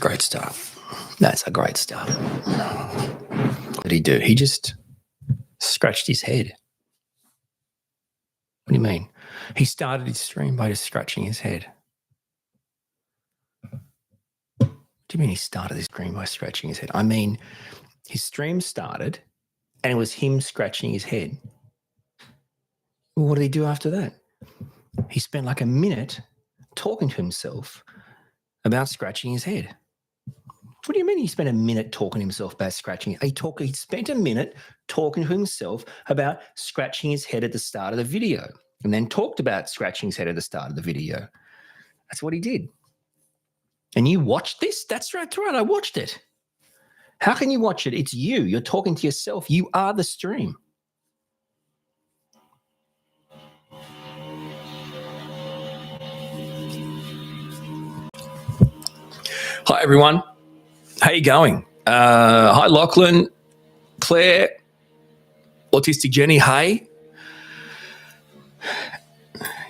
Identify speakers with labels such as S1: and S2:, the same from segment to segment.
S1: great start. That's a great start. What did he do? He just scratched his head. What do you mean? He started his stream by just scratching his head. What do you mean he started his stream by scratching his head? I mean, his stream started and it was him scratching his head. Well, what did he do after that? He spent like a minute talking to himself about scratching his head. What do you mean he spent a minute talking to himself about scratching? He spent a minute talking to himself about scratching his head at the start of the video and then talked about scratching his head at the start of the video. That's what he did. And you watched this? That's right. I watched it. How can you watch it? It's you. You're talking to yourself. You are the stream. Hi, everyone. How you going? Hi, Lachlan, Claire, Autistic Jenny. Hey.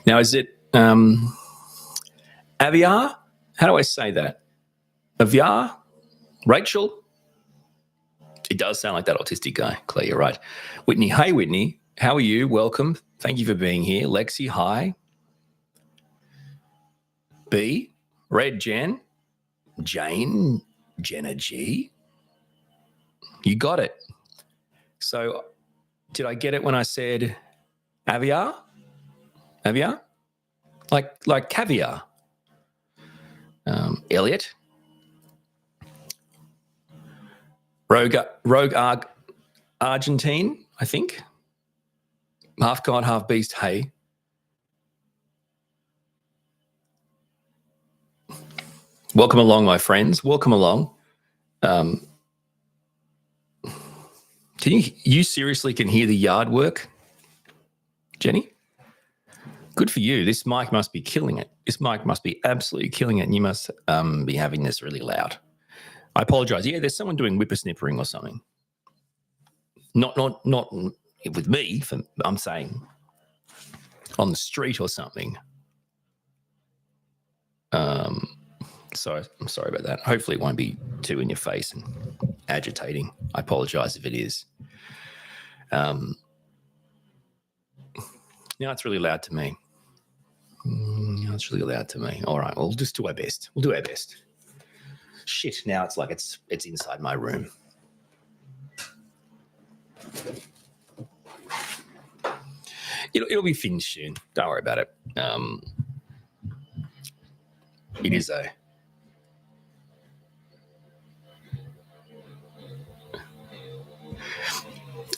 S1: Now, is it Aviar? How do I say that? Aviar? Rachel? It does sound like that autistic guy. Claire, you're right. Whitney. Hey, Whitney. How are you? Welcome. Thank you for being here. Lexi, hi. B. Red Jen. Jane. Jenna G. You got it. So did I get it when I said Aviar? Aviar? Like caviar. Elliot. Rogue Argentine, I think. Half God, half beast. Hey. Welcome along, my friends. Welcome along. You seriously can hear the yard work, Jenny? Good for you. This mic must be killing it. This mic must be absolutely killing it, and you must be having this really loud. I apologize. Yeah, there's someone doing whippersnippering or something. Not with me. I'm saying on the street or something. So I'm sorry about that. Hopefully it won't be too in your face and agitating. I apologize if it is. Now it's really loud to me. It's really loud to me. All right, we'll just do our best. We'll do our best. Shit, now it's like it's inside my room. It'll be finished soon. Don't worry about it. It is a...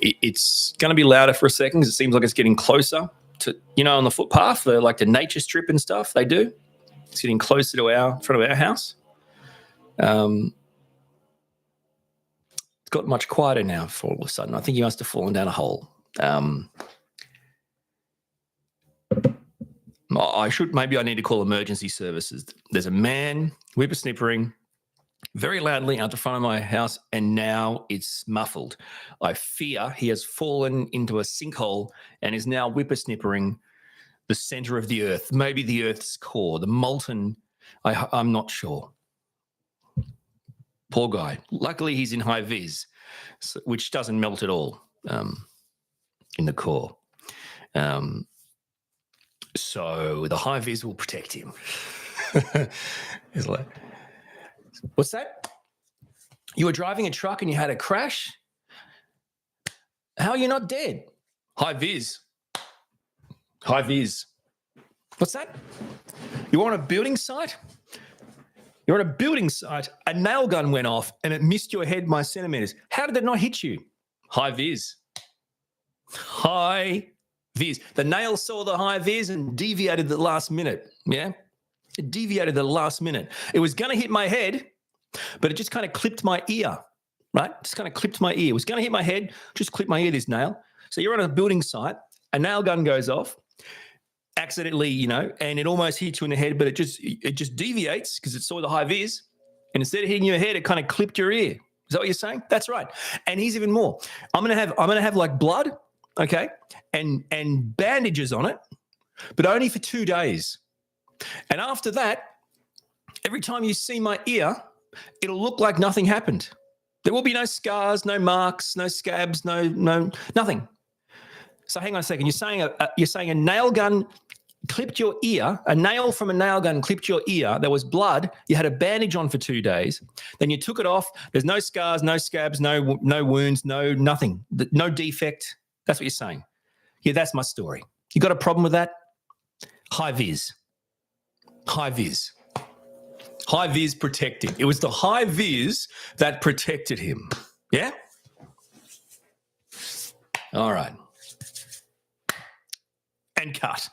S1: It's going to be louder for a second because it seems like it's getting closer to, on the footpath, like the nature strip and stuff they do. It's getting closer to front of our house. It's got much quieter now for all of a sudden. I think he must have fallen down a hole. Maybe I need to call emergency services. There's a man whippersnippering very loudly out the front of my house, and now it's muffled. I fear he has fallen into a sinkhole and is now whippersnippering the center of the earth, maybe the earth's core, the molten, I'm not sure. Poor guy. Luckily, he's in high vis, which doesn't melt at all in the core. So the high vis will protect him. It's like, what's that? You were driving a truck and you had a crash? How are you not dead? High vis. High vis. What's that? You're on a building site? You're on a building site. A nail gun went off and it missed your head by centimeters. How did it not hit you? High vis. High vis. The nail saw the high vis and deviated the last minute. Yeah? It deviated the last minute. It was going to hit my head, but it just kind of clipped my ear, right? Just kind of clipped my ear. It was going to hit my head, just clipped my ear, this nail. So you're on a building site, a nail gun goes off, accidentally, and it almost hits you in the head, but it just deviates because it saw the high vis, and instead of hitting your head, it kind of clipped your ear. Is that what you're saying? That's right. And here's even more. I'm gonna have like blood, okay, and bandages on it, but only for 2 days. And after that, every time you see my ear, It'll look like nothing happened. There will be no scars, no marks, no scabs, no nothing. So hang on a second. You're saying a nail gun clipped your ear, a nail from a nail gun clipped your ear. There was blood. You had a bandage on for 2 days. Then you took it off. There's no scars, no scabs, no wounds, no nothing, no defect. That's what you're saying. Yeah, that's my story. You got a problem with that? High vis. High vis. High vis protecting. It was the high vis that protected him. Yeah? All right. And cut.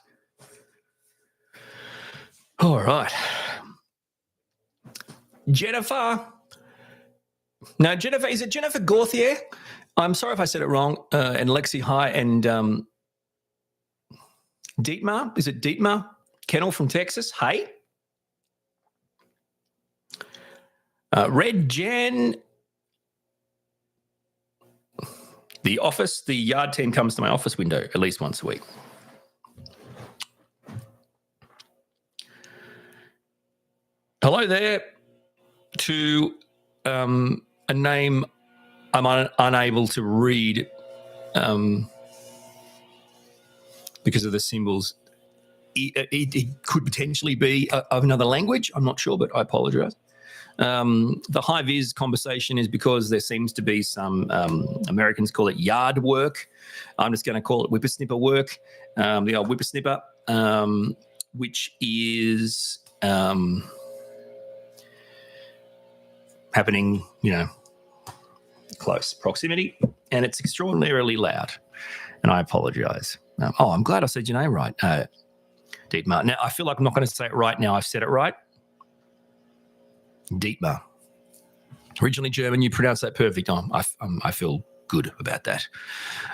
S1: All right. Jennifer. No, Jennifer. Is it Jennifer Gauthier? I'm sorry if I said it wrong. And Lexi High and Dietmar. Is it Dietmar? Kennel from Texas. Hey. Red Jan. The yard team comes to my office window at least once a week. Hello there to a name I'm unable to read because of the symbols. It could potentially be of another language. I'm not sure, but I apologize. The high vis conversation is because there seems to be some Americans call it yard work. I'm just going to call it whippersnipper work, the old whippersnipper, which is happening, close proximity, and it's extraordinarily loud, and I apologize. I'm glad I said your name right, Dietmar. Now, I feel like I'm not going to say it right now. I've said it right. Dietmar. Originally German, you pronounce that perfect. I feel good about that.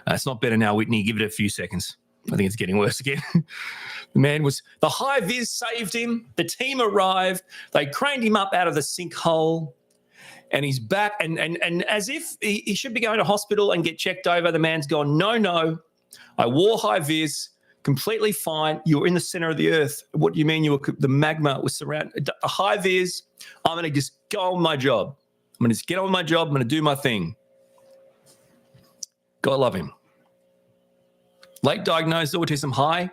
S1: It's not better now, Whitney. Give it a few seconds. I think it's getting worse again. The high vis saved him. The team arrived. They craned him up out of the sinkhole, and he's back. And as if he should be going to hospital and get checked over, the man's gone, no, I wore high vis, completely fine. You were in the center of the earth. What do you mean the magma was surrounded? A high vis, I'm going to just go on my job. I'm going to just get on with my job. I'm going to do my thing. God love him. Late diagnosed autism high.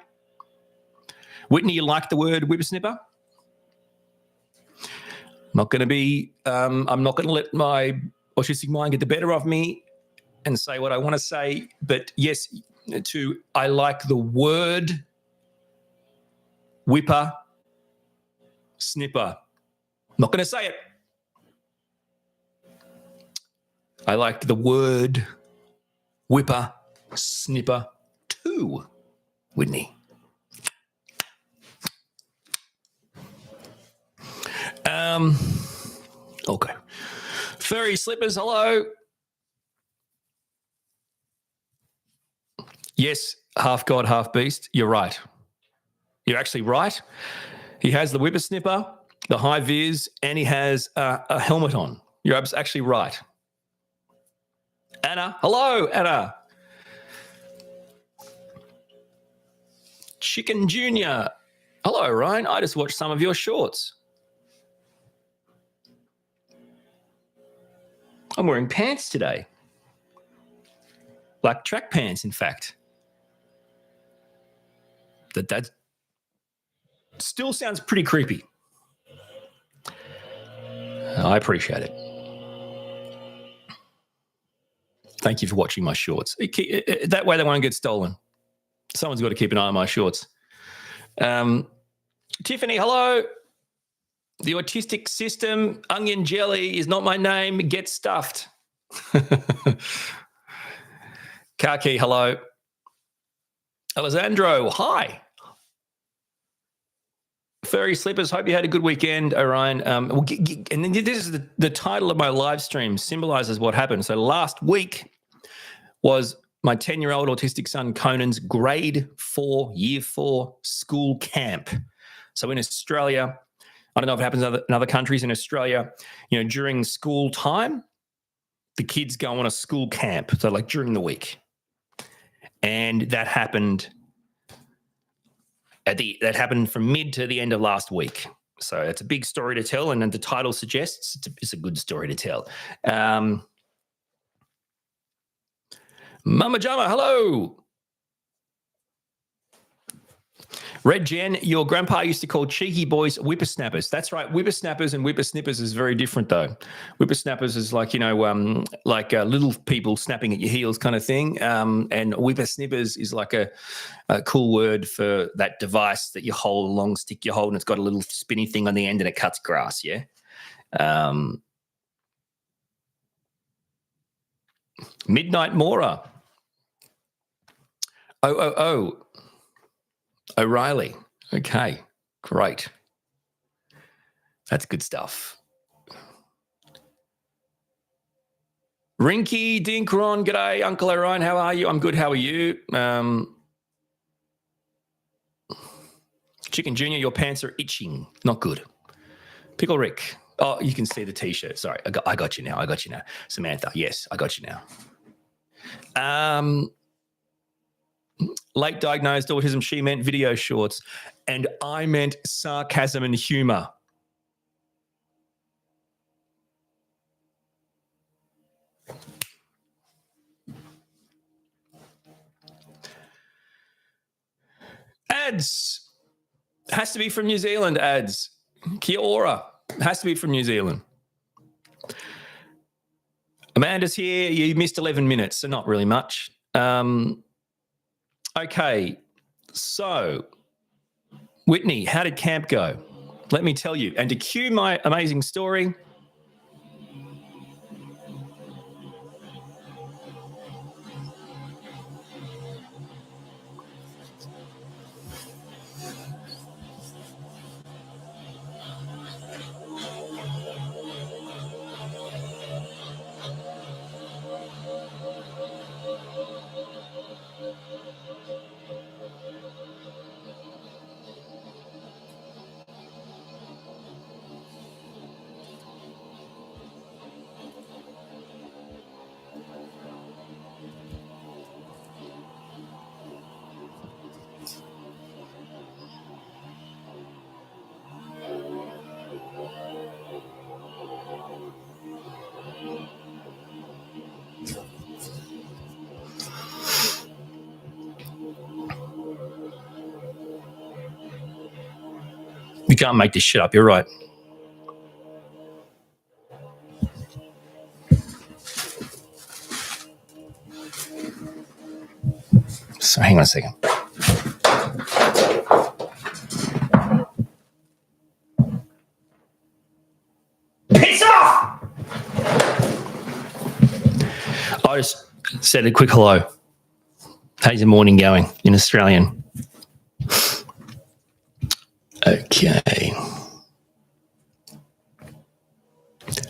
S1: Whitney, you like the word whippersnipper? I'm not going to let my autistic mind get the better of me and say what I want to say. But yes, I like the word whipper snipper. I'm not going to say it. I like the word whipper snipper too, Whitney. Okay. Furry slippers, hello. Yes, half god, half beast. You're right. You're actually right. He has the whippersnipper, the high vis, and he has a helmet on. You're actually right. Anna, hello, Anna. Chicken Junior. Hello, Ryan. I just watched some of your shorts. I'm wearing pants today. Black track pants, in fact. That still sounds pretty creepy. I appreciate it. Thank you for watching my shorts. That way they won't get stolen. Someone's got to keep an eye on my shorts. Tiffany, hello. The autistic system, onion jelly is not my name. Get stuffed. Kaki, hello. Alessandro, hi. Furry Slippers, hope you had a good weekend, Orion. And then this is the title of my live stream, symbolizes what happened. So last week was my 10-year-old autistic son Conan's grade 4, year 4 school camp. So in Australia, I don't know if it happens in other countries. In Australia, during school time, the kids go on a school camp. So like during the week. And that happened from mid to the end of last week. So it's a big story to tell, and the title suggests it's a good story to tell. Mama Jama, hello. Red Jen, your grandpa used to call cheeky boys whippersnappers. That's right. Whippersnappers and whippersnippers is very different, though. Whippersnappers is like, little people snapping at your heels kind of thing. And whippersnippers is like a cool word for that device that you hold, a long stick you hold, and it's got a little spinny thing on the end and it cuts grass, yeah? Midnight Mora. O'Reilly. Okay, great. That's good stuff. Rinky Dinkron, g'day, Uncle Orion. How are you? I'm good. How are you? Chicken Junior, your pants are itching. Not good. Pickle Rick. Oh, you can see the T-shirt. Sorry, I got you now. Samantha, yes, I got you now. Late diagnosed autism, she meant video shorts, and I meant sarcasm and humor. Ads. Has to be from New Zealand, ads. Kia ora. Has to be from New Zealand. Amanda's here. You missed 11 minutes, so not really much. Okay, so Whitney, how did camp go? Let me tell you. And to cue my amazing story, you can't make this shit up. You're right. So hang on a second. Piss off! I just said a quick hello. How's your morning going in Australian? Okay.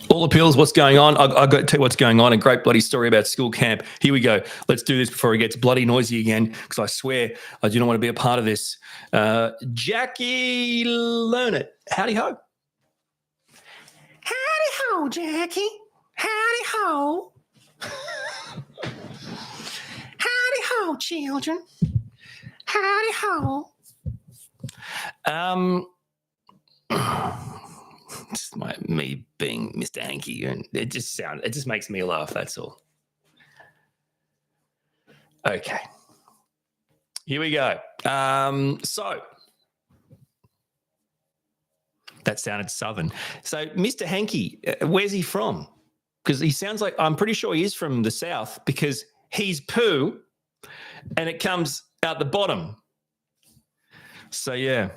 S1: All appeals, what's going on? I've got to tell you what's going on. A great bloody story about school camp. Here we go. Let's do this before it gets bloody noisy again, because I swear I do not want to be a part of this. Jackie Learnit. Howdy ho. Howdy ho, Jackie. Howdy ho. Howdy ho, children. Howdy ho. It's me being Mr. Hanky, and it just makes me laugh. That's all. Okay, here we go. So that sounded southern. So Mr. Hanky, where's he from? Because he sounds like, I'm pretty sure he is from the south, because he's poo, and it comes out the bottom. So yeah.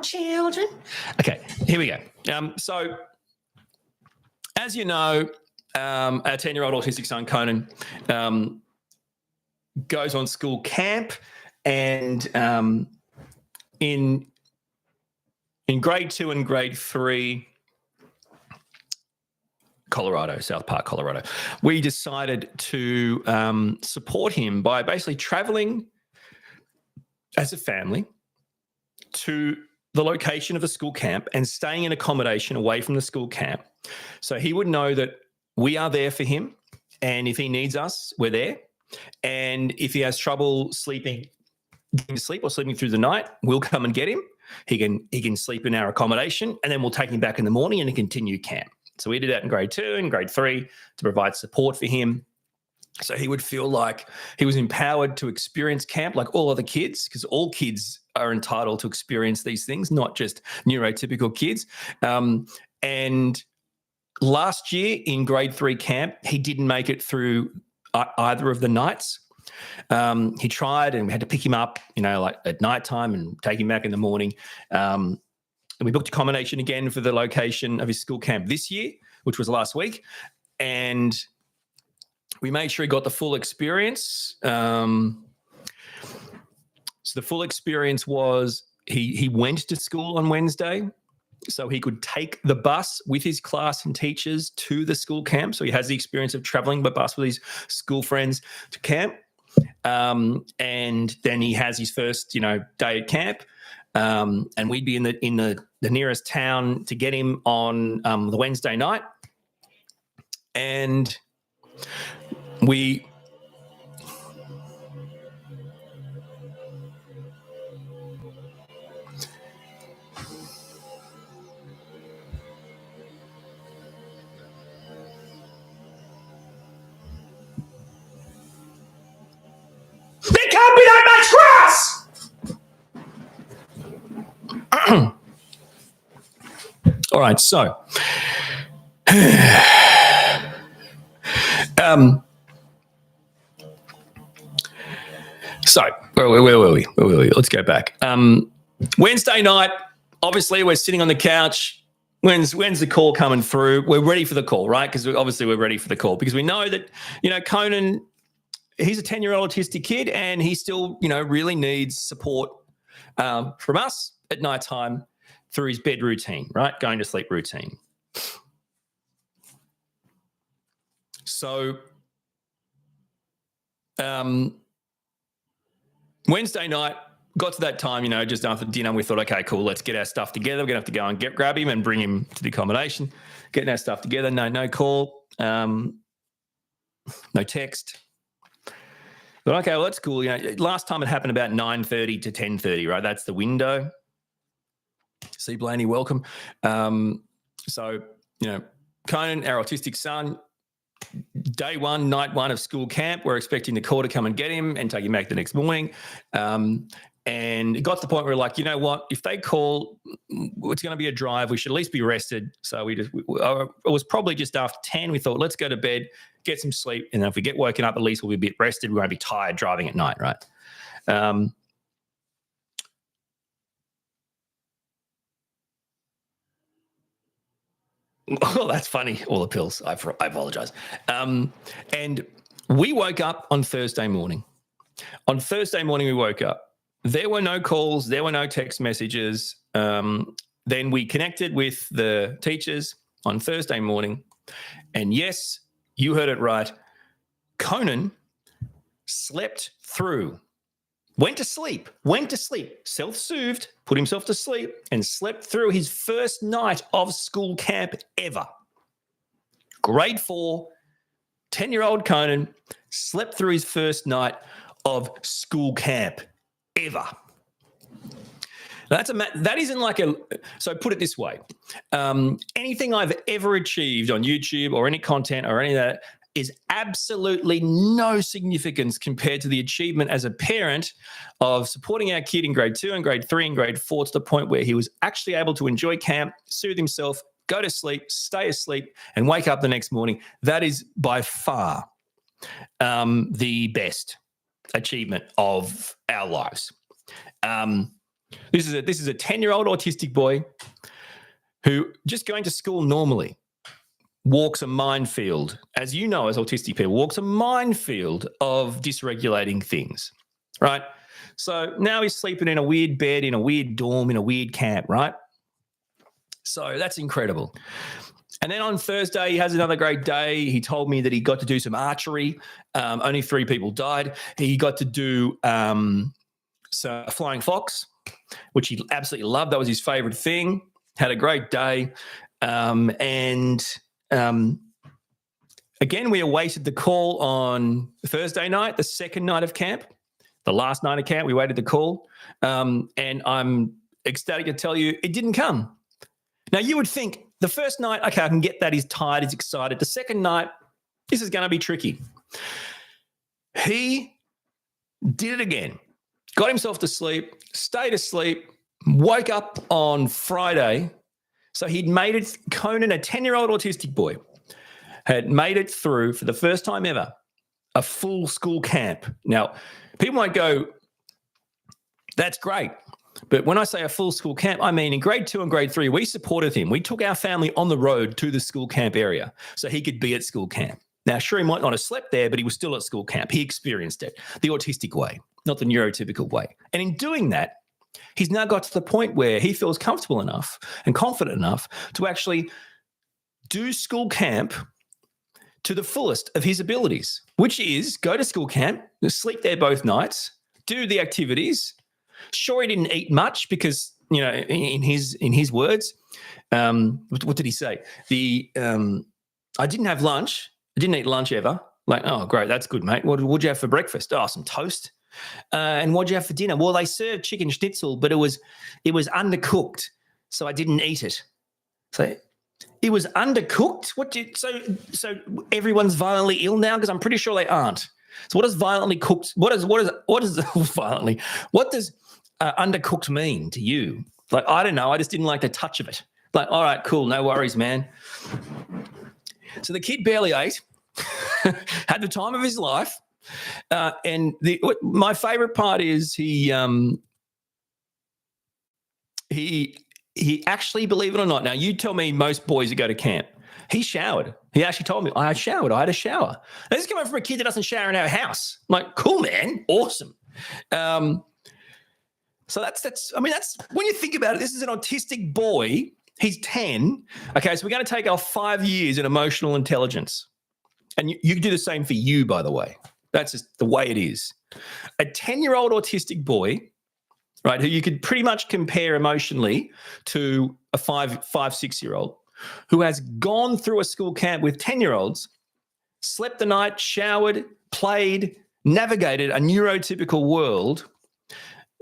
S1: Children. Okay, here we go. So, as you know, our 10-year-old autistic son, Conan, goes on school camp, and in grade 2 and grade 3, Colorado, South Park, Colorado, we decided to support him by basically traveling as a family to the location of the school camp and staying in accommodation away from the school camp. So he would know that we are there for him, and if he needs us, we're there. And if he has trouble sleeping, getting to sleep or sleeping through the night, we'll come and get him. he can sleep in our accommodation, and then we'll take him back in the morning and continue camp. So we did that in grade 2 and grade 3 to provide support for him. So he would feel like he was empowered to experience camp like all other kids, because all kids are entitled to experience these things, not just neurotypical kids. And last year in grade 3 camp, he didn't make it through either of the nights. He tried, and we had to pick him up, like at nighttime and take him back in the morning. And we booked accommodation again for the location of his school camp this year, which was last week. And we made sure he got the full experience. So the full experience was he went to school on Wednesday, so he could take the bus with his class and teachers to the school camp. So he has the experience of traveling by bus with his school friends to camp. And then he has his first, day at camp. And we'd be in the nearest town to get him on the Wednesday night. And we there can't be that much grass. All right, so where were we? Let's go back. Wednesday night, obviously we're sitting on the couch. When's the call coming through? We're ready for the call, right? Because obviously we're ready for the call because we know that, Conan, he's a 10-year-old autistic kid, and he still, really needs support from us at nighttime through his bed routine, right? Going to sleep routine. So Wednesday night, got to that time, just after dinner, we thought, okay, cool, let's get our stuff together. We're going to have to go and grab him and bring him to the accommodation, getting our stuff together. No call, no text. But okay, well, that's cool. Last time it happened about 9:30 to 10:30, right? That's the window. See, Blaney, welcome. So, Conan, our autistic son, day 1, night 1 of school camp, we're expecting the call to come and get him and take him back the next morning. And it got to the point where we're like, you know what, if they call, it's going to be a drive. We should at least be rested. So it was probably just after 10. We thought, let's go to bed, get some sleep. And then if we get woken up, at least we'll be a bit rested. We won't be tired driving at night, right? Oh, that's funny. All the pills. I apologize. And we woke up on Thursday morning. On Thursday morning, we woke up. There were no calls. There were no text messages. Then we connected with the teachers on Thursday morning. And yes, you heard it right. Conan slept through. Went to sleep, self-soothed, put himself to sleep, and slept through his first night of school camp ever. Grade 4, 10-year-old Conan slept through his first night of school camp ever. That isn't like so put it this way. Anything I've ever achieved on YouTube or any content or any of that is absolutely no significance compared to the achievement as a parent of supporting our kid in grade 2 and grade 3 and grade 4 to the point where he was actually able to enjoy camp, soothe himself, go to sleep, stay asleep, and wake up the next morning. That is by far the best achievement of our lives. This is a 10-year-old autistic boy who just going to school normally walks a minefield, as you know, as autistic people, walks a minefield of dysregulating things, right? So now he's sleeping in a weird bed, in a weird dorm, in a weird camp, right? So that's incredible. And then on Thursday, he has another great day. He told me that he got to do some archery. Only 3 people died. He got to do a flying fox, which he absolutely loved. That was his favorite thing. Had a great day. Again, we awaited the call on Thursday night, the second night of camp, the last night of camp. We waited the call. And I'm ecstatic to tell you it didn't come. Now, you would think the first night, okay, I can get that. He's tired. He's excited. The second night, this is going to be tricky. He did it again. Got himself to sleep, stayed asleep, woke up on Friday. So he'd made it, Conan, a 10-year-old autistic boy, had made it through for the first time ever a full school camp. Now, people might go, that's great. But when I say a full school camp, I mean in grade 2 and grade 3, we supported him. We took our family on the road to the school camp area so he could be at school camp. Now, sure, he might not have slept there, but he was still at school camp. He experienced it the autistic way, not the neurotypical way. And in doing that, he's now got to the point where he feels comfortable enough and confident enough to actually do school camp to the fullest of his abilities, which is go to school camp, sleep there both nights, do the activities. Sure, he didn't eat much because, you know, in his words, what did he say? I didn't have lunch. I didn't eat lunch ever. Like, oh, great, that's good, mate. What'd you have for breakfast? Oh, some toast. And what'd you have for dinner? Well, they served chicken schnitzel, but it was undercooked, so I didn't eat it. So it was undercooked. So everyone's violently ill now? Because I'm pretty sure they aren't. So what does violently cooked? What does violently? What does undercooked mean to you? Like, I don't know. I just didn't like the touch of it. Like, all right, cool, no worries, man. So the kid barely ate, had the time of his life, and my favorite part is he actually, believe it or not, now you tell me most boys who go to camp, he showered. He actually told me, I showered. I had a shower. Now, this is coming from a kid that doesn't shower in our house. I'm like, cool, man, awesome. So that's when you think about it, this is an autistic boy. He's 10. Okay, so we're going to take our 5 years in emotional intelligence. And you can do the same for you, by the way. That's just the way it is. A 10-year-old autistic boy, right, who you could pretty much compare emotionally to a 6-year-old, who has gone through a school camp with 10-year-olds, slept the night, showered, played, navigated a neurotypical world.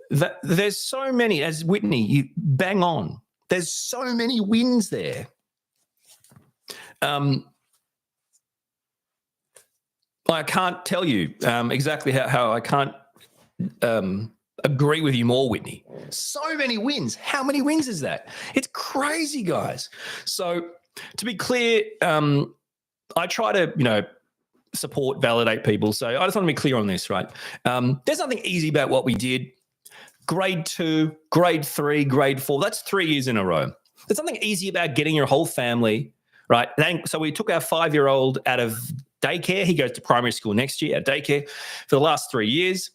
S1: That there's so many, as Whitney, you bang on. There's so many wins there. I can't tell you exactly how I can't agree with you more, Whitney. So many wins. How many wins is that? It's crazy, guys. So to be clear, I try to, support, validate people. So I just want to be clear on this, right? There's nothing easy about what we did. Grade 2, grade 3, grade 4, that's 3 years in a row. There's something easy about getting your whole family, right? So we took our 5-year-old out of daycare. He goes to primary school next year at daycare for the last 3 years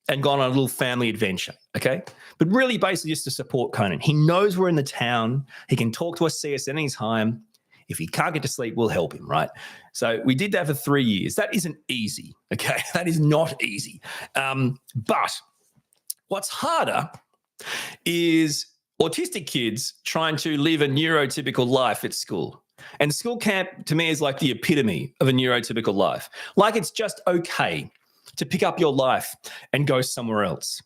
S1: and gone on a little family adventure, okay? But really basically just to support Conan. He knows we're in the town. He can talk to us, see us any time. If he can't get to sleep, we'll help him, right? So we did that for 3 years. That isn't easy, okay? That is not easy. But what's harder is autistic kids trying to live a neurotypical life at school. And school camp, to me, is like the epitome of a neurotypical life. Like it's just okay to pick up your life and go somewhere else,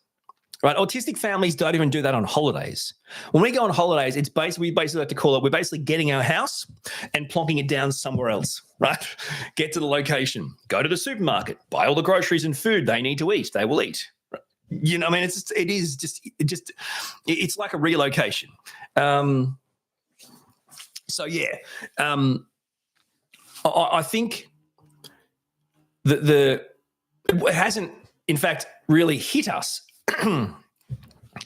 S1: right? Autistic families don't even do that on holidays. When we go on holidays, we basically like to call it, we're basically getting our house and plonking it down somewhere else, right? Get to the location, go to the supermarket, buy all the groceries and food they need to eat. They will eat. It's like a relocation. I think that it hasn't, in fact, really hit us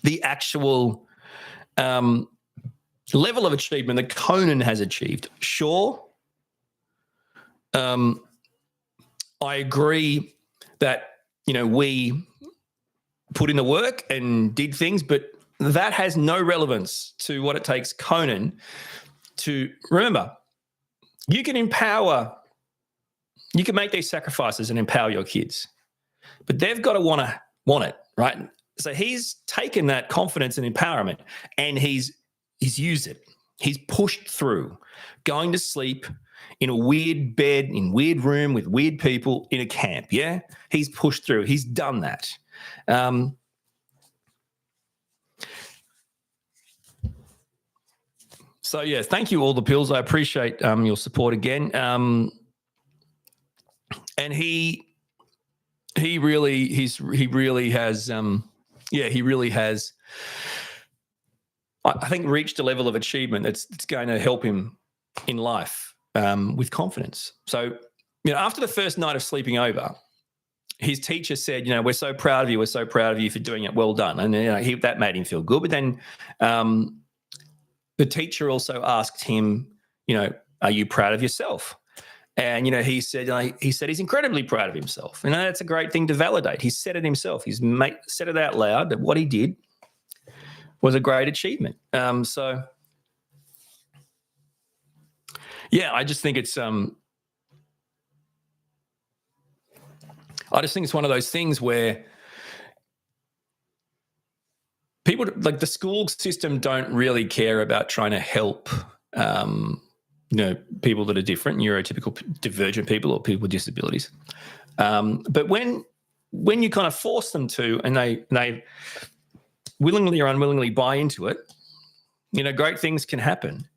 S1: the actual level of achievement that Conan has achieved. Sure, I agree that we put in the work and did things, but that has no relevance to what it takes Conan to remember. You can make these sacrifices and empower your kids, but they've got to want it, right? So he's taken that confidence and empowerment and he's used it. He's pushed through, going to sleep in a weird bed, in weird room with weird people in a camp, yeah? He's pushed through. He's done that. So yeah, thank you, all the pills. I appreciate your support again. And he really has I think reached a level of achievement that's going to help him in life with confidence. So after the first night of sleeping over, his teacher said, we're so proud of you. We're so proud of you for doing it. Well done. And that made him feel good. But then the teacher also asked him, are you proud of yourself? And, he said he's incredibly proud of himself. And that's a great thing to validate. He said it himself. He's said it out loud that what he did was a great achievement. So, yeah, I just think it's one of those things where people, like the school system, don't really care about trying to help, people that are different, neurotypical, divergent people, or people with disabilities. But when you kind of force them to, and they willingly or unwillingly buy into it, great things can happen.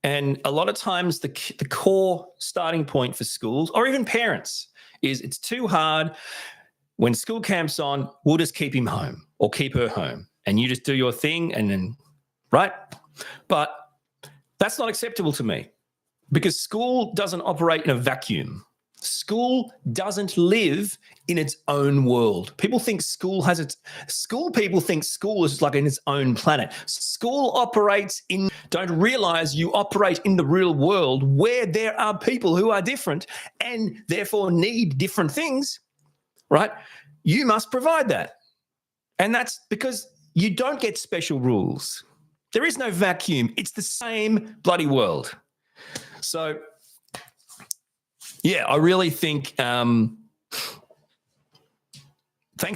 S1: And a lot of times the core starting point for schools, or even parents, is it's too hard. When school camp's on, we'll just keep him home or keep her home, and you just do your thing, and then, right? But that's not acceptable to me, because school doesn't operate in a vacuum. School doesn't live in its own world. People think school is like in its own planet. School operates don't realize you operate in the real world, where there are people who are different and therefore need different things, right? You must provide that. And that's because you don't get special rules. There is no vacuum. It's the same bloody world. So, yeah, I really think, thanks,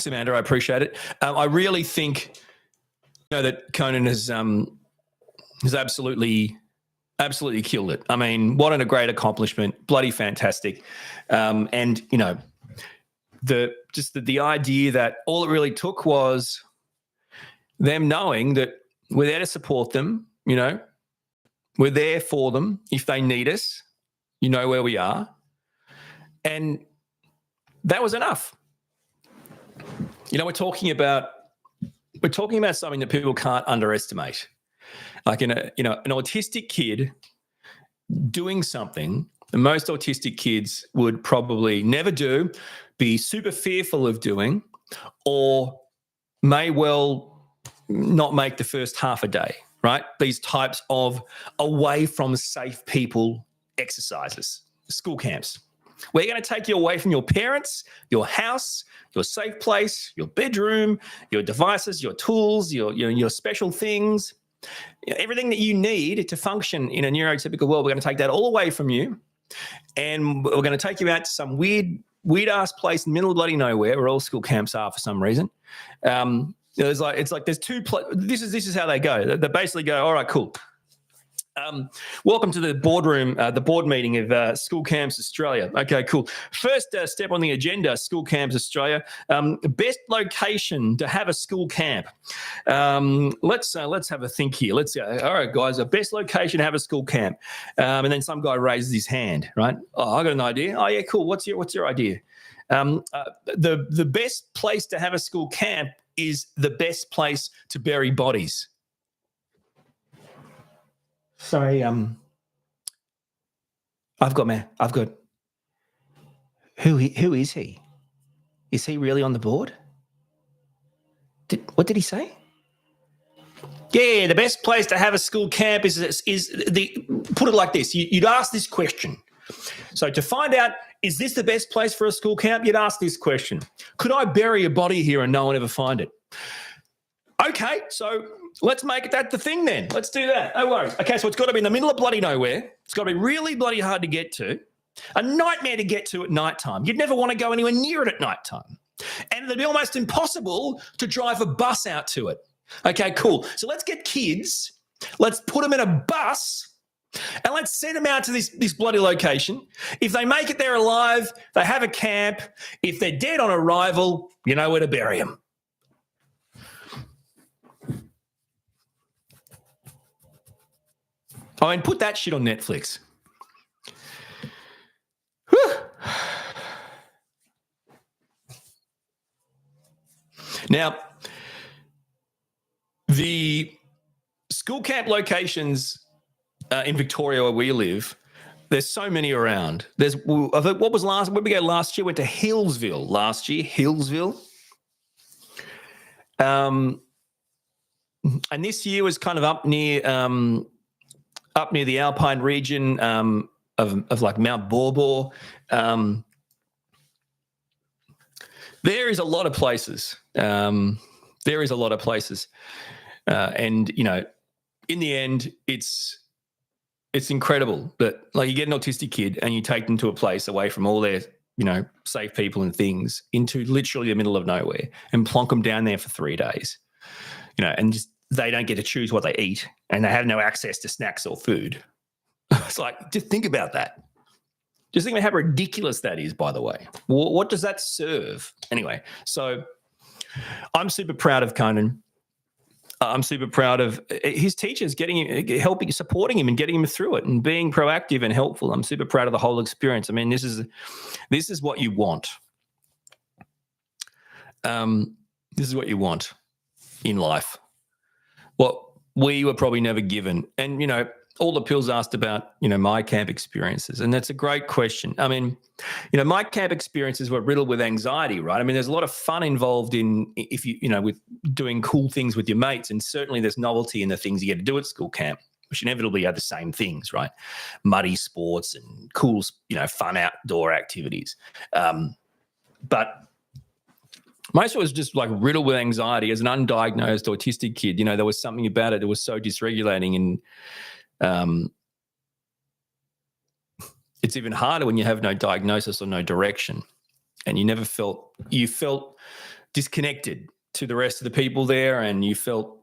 S1: Amanda, I appreciate it. I really think that Conan has absolutely killed it. I mean, what a great accomplishment, bloody fantastic. And, the idea that all it really took was them knowing that we're there to support them, we're there for them if they need us, where we are. And that was enough. We're talking about something that people can't underestimate. Like an autistic kid doing something that most autistic kids would probably never do, be super fearful of doing, or may well not make the first half a day, right? These types of away from safe people exercises, school camps. We're going to take you away from your parents, your house, your safe place, your bedroom, your devices, your tools, your special things, everything that you need to function in a neurotypical world. We're going to take that all away from you, and we're going to take you out to some weird-ass place in the middle of bloody nowhere, where all school camps are for some reason. There's this is how they go. They basically go, all right, cool. Welcome to the boardroom, the board meeting of School Camps Australia. Okay, cool. First step on the agenda, School Camps Australia. Best location to have a school camp. Let's have a think here. Let's go. All right, guys, the best location to have a school camp. And then some guy raises his hand, right? Oh, I got an idea. Oh, yeah, cool. What's your idea? The best place to have a school camp is the best place to bury bodies. Sorry, I've got. Who is he? Is he really on the board? What did he say? Yeah, the best place to have a school camp is put it like this. You'd ask this question. So to find out, is this the best place for a school camp? You'd ask this question. Could I bury a body here and no one ever find it? Okay, so let's make that the thing then. Let's do that. No worries. Okay, so it's got to be in the middle of bloody nowhere. It's got to be really bloody hard to get to. A nightmare to get to at nighttime. You'd never want to go anywhere near it at nighttime. And it'd be almost impossible to drive a bus out to it. Okay, cool. So let's get kids. Let's put them in a bus and let's send them out to this bloody location. If they make it there alive, they have a camp. If they're dead on arrival, you know where to bury them. I mean, put that shit on Netflix. Whew. Now, the school camp locations in Victoria where we live, there's so many around. I think what was last? Where we go last year? Went to Hillsville last year. Hillsville. And this year was kind of up near the Alpine region of like Mount Borbor. There is a lot of places. And in the end, it's incredible that like you get an autistic kid and you take them to a place away from all their safe people and things into literally the middle of nowhere and plonk them down there for 3 days, and just they don't get to choose what they eat and they have no access to snacks or food. It's like, just think about that. Just think about how ridiculous that is, by the way. What does that serve? Anyway, so I'm super proud of Conan. I'm super proud of his teachers helping, supporting him and getting him through it and being proactive and helpful. I'm super proud of the whole experience. I mean, this is what you want. This is what you want in life. What we were probably never given. And, all the pills asked about, my camp experiences. And that's a great question. I mean, my camp experiences were riddled with anxiety, right? I mean, there's a lot of fun involved in with doing cool things with your mates. And certainly there's novelty in the things you get to do at school camp, which inevitably are the same things, right? Muddy sports and cool, fun outdoor activities. But most of it was just like riddled with anxiety. As an undiagnosed autistic kid, there was something about it that was so dysregulating, and it's even harder when you have no diagnosis or no direction, and you felt disconnected to the rest of the people there, and you felt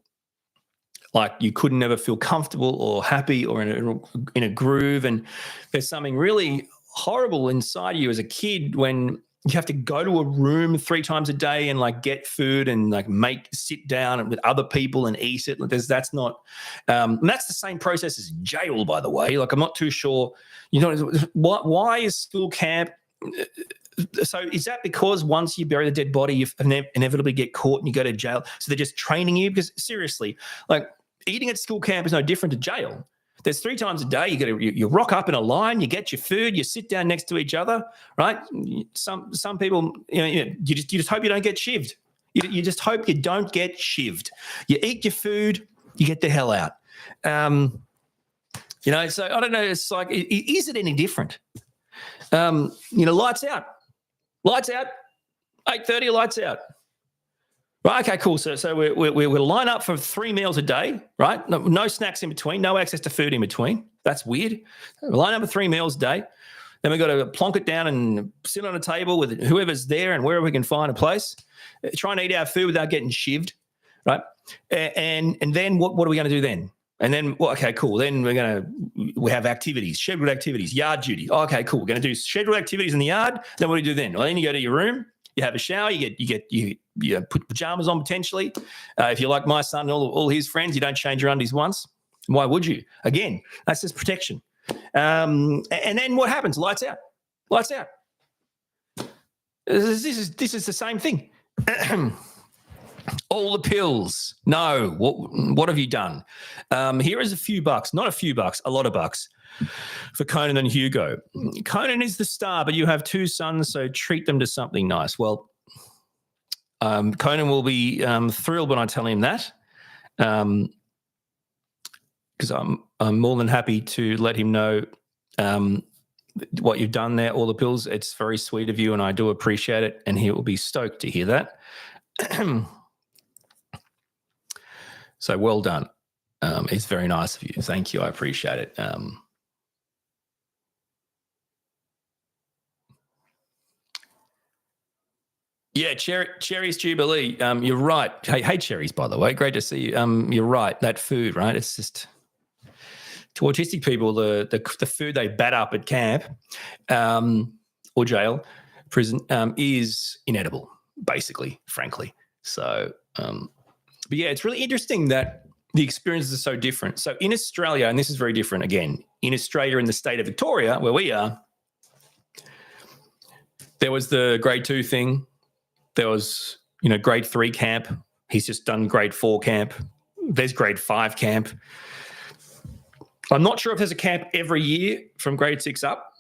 S1: like you couldn't ever feel comfortable or happy or in a groove. And there's something really horrible inside you as a kid when you have to go to a room 3 times a day and like get food and like sit down with other people and eat it. That's not, and that's the same process as jail, by the way. Like, I'm not too sure, why is school camp? So is that because once you bury the dead body, you inevitably get caught and you go to jail? So they're just training you? Because seriously, like eating at school camp is no different to jail. There's 3 times a day. You rock up in a line, you get your food, you sit down next to each other, right? Some people, you just hope you don't get shivved. You just hope you don't get shivved. You eat your food, you get the hell out. So I don't know. It's like, is it any different? Lights out, 8:30, lights out. Right, okay, cool. So we'll line up for 3 meals a day, right? No snacks in between, no access to food in between. That's weird. We'll line up for 3 meals a day. Then we've got to plonk it down and sit on a table with whoever's there and wherever we can find a place. Try and eat our food without getting shivved, right? And then what are we going to do then? And then, okay, cool. Then we have activities, scheduled activities, yard duty. Oh, okay, cool. We're going to do scheduled activities in the yard. Then what do you do then? Well, then you go to your room. You have a shower. You put pajamas on potentially. If you're like my son and all his friends, you don't change your undies once. Why would you? Again, that's just protection. And then what happens? Lights out. Lights out. This is the same thing. All the pills. No. What have you done? Here is a few bucks. Not a few bucks. A lot of bucks. For Conan and Hugo. Conan is the star, but you have 2 sons, so treat them to something nice. Well, Conan will be thrilled when I tell him that, because I'm more than happy to let him know what you've done there, all the pills. It's very sweet of you, and I do appreciate it, and he will be stoked to hear that. So well done. It's very nice of you. Thank you. I appreciate it. Yeah, Cherries Jubilee. You're right. Hey, Cherries, by the way. Great to see you. You're right. That food, right? It's just, to autistic people, the food they bat up at camp or jail, prison, is inedible, basically, frankly. So, but yeah, it's really interesting that the experiences are so different. So in Australia, and this is very different again, in Australia, in the state of Victoria, where we are, there was the grade 2 thing. There was, grade 3 camp. He's just done grade 4 camp. There's grade 5 camp. I'm not sure if there's a camp every year from grade 6 up,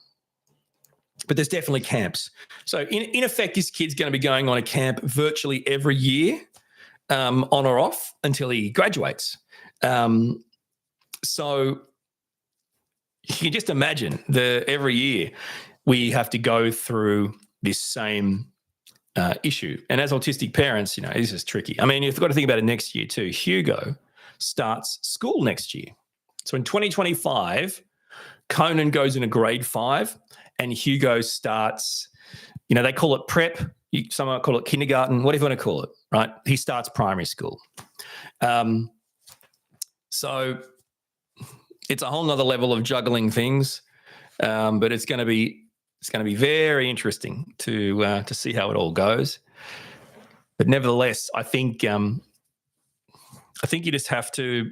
S1: but there's definitely camps. So in effect, this kid's going to be going on a camp virtually every year, on or off, until he graduates. So you can just imagine every year we have to go through this same issue. And as autistic parents, this is tricky. I mean, you've got to think about it next year too. Hugo starts school next year. So in 2025, Conan goes into grade 5 and Hugo starts, they call it prep. Some might call it kindergarten, whatever you want to call it, right? He starts primary school. So it's a whole nother level of juggling things, but it's going to be very interesting to see how it all goes. But nevertheless, I think you just have to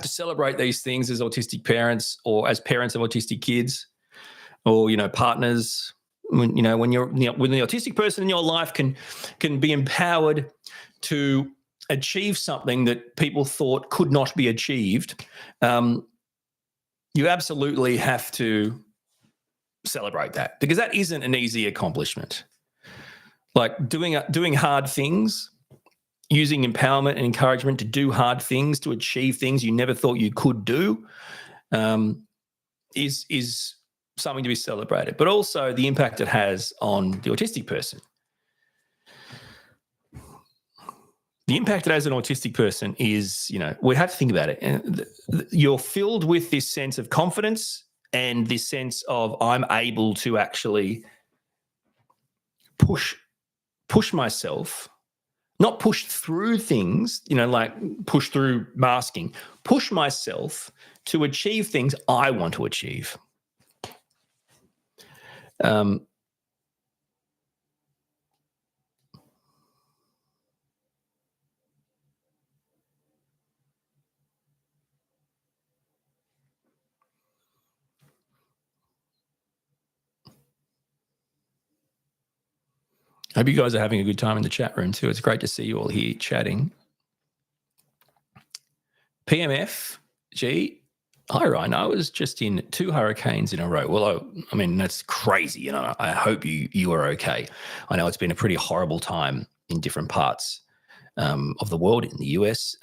S1: celebrate these things as autistic parents, or as parents of autistic kids, or partners. When you're when the autistic person in your life can be empowered to achieve something that people thought could not be achieved, you absolutely have to celebrate that, because that isn't an easy accomplishment. Like doing hard things, using empowerment and encouragement to do hard things, to achieve things you never thought you could do, is something to be celebrated. But also the impact it has on the autistic person. The impact it has on an autistic person is, we have to think about it. You're filled with this sense of confidence and this sense of, I'm able to actually push myself, not push through things, like push through masking, push myself to achieve things I want to achieve. I hope you guys are having a good time in the chat room too. It's great to see you all here chatting. PMF, hi Ryan, I was just in 2 hurricanes in a row. Well, I mean, that's crazy. I hope you are okay. I know it's been a pretty horrible time in different parts of the world, in the US.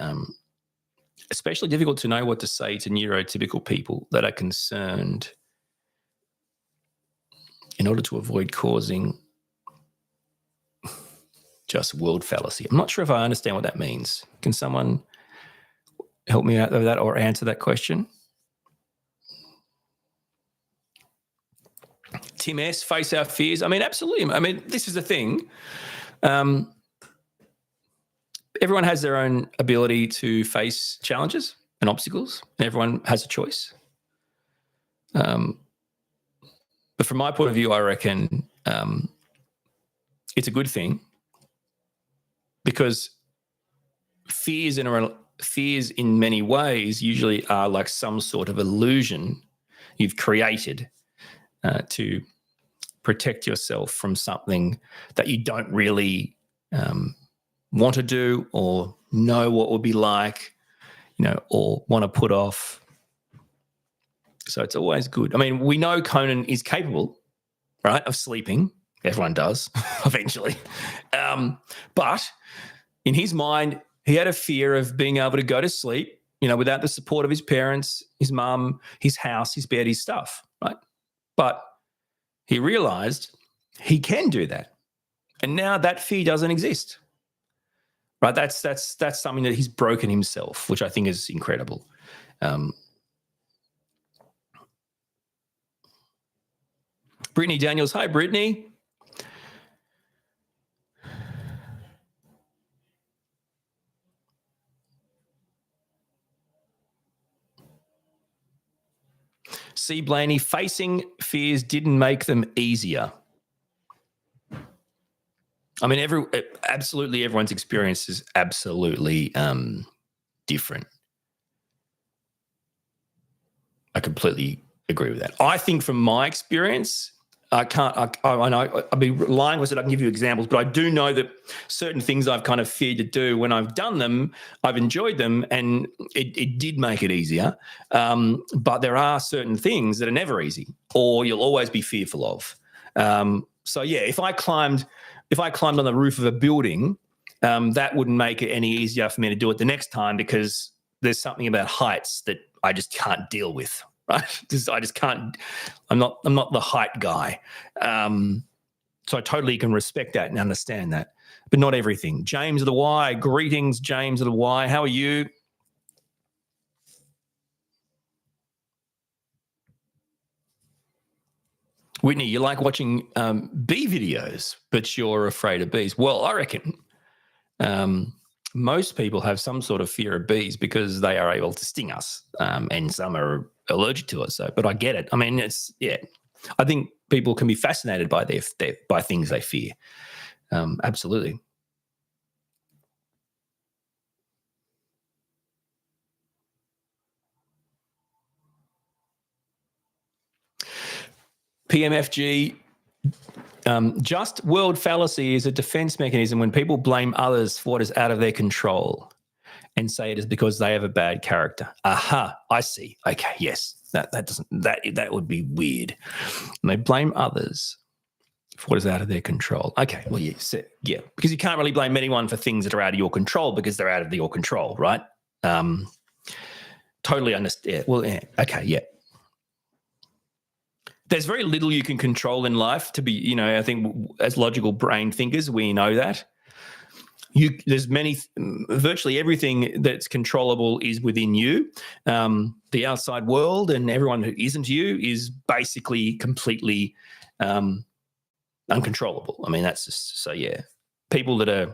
S1: Especially difficult to know what to say to neurotypical people that are concerned in order to avoid causing just world fallacy. I'm not sure if I understand what that means. Can someone help me out with that or answer that question? Tim S, face our fears. I mean, absolutely. I mean, this is the thing. Everyone has their own ability to face challenges and obstacles, and everyone has a choice. But from my point of view, I reckon it's a good thing, because fears in many ways usually are like some sort of illusion you've created to protect yourself from something that you don't really want to do, or know what would be like, or want to put off. So it's always good. I mean, we know Conan is capable, right, of sleeping. Everyone does eventually. But in his mind, he had a fear of being able to go to sleep, without the support of his parents, his mum, his house, his bed, his stuff, right? But he realized he can do that. And now that fear doesn't exist, right? That's something that he's broken himself, which I think is incredible. Brittany Daniels. Hi, Brittany. C. Blaney, facing fears didn't make them easier. I mean, absolutely everyone's experience is absolutely different. I completely agree with that. I think from my experience, I'd be lying if I said I can give you examples, but I do know that certain things I've kind of feared to do, when I've done them, I've enjoyed them, and it did make it easier. But there are certain things that are never easy, or you'll always be fearful of. So yeah, if I climbed on the roof of a building, that wouldn't make it any easier for me to do it the next time, because there's something about heights that I just can't deal with. Right? I just can't. I'm not the height guy. So I totally can respect that and understand that, but not everything. James of the Y, greetings, James of the Y. How are you? Whitney, you like watching bee videos, but you're afraid of bees. Well, I reckon most people have some sort of fear of bees because they are able to sting us, and some are allergic to it. So, but I get it. I mean, I think people can be fascinated by by things they fear. Absolutely. PMFG, just world fallacy is a defense mechanism when people blame others for what is out of their control and say it is because they have a bad character. Aha, I see. Okay, yes, that would be weird. And they blame others for what is out of their control. Okay, well, yeah, because you can't really blame anyone for things that are out of your control because they're out of your control, right? Totally understand. Well, yeah, okay, yeah. There's very little you can control in life to be, I think as logical brain thinkers, we know that. There's virtually everything that's controllable is within you. The outside world and everyone who isn't you is basically completely uncontrollable. I mean, that's just, so yeah. People that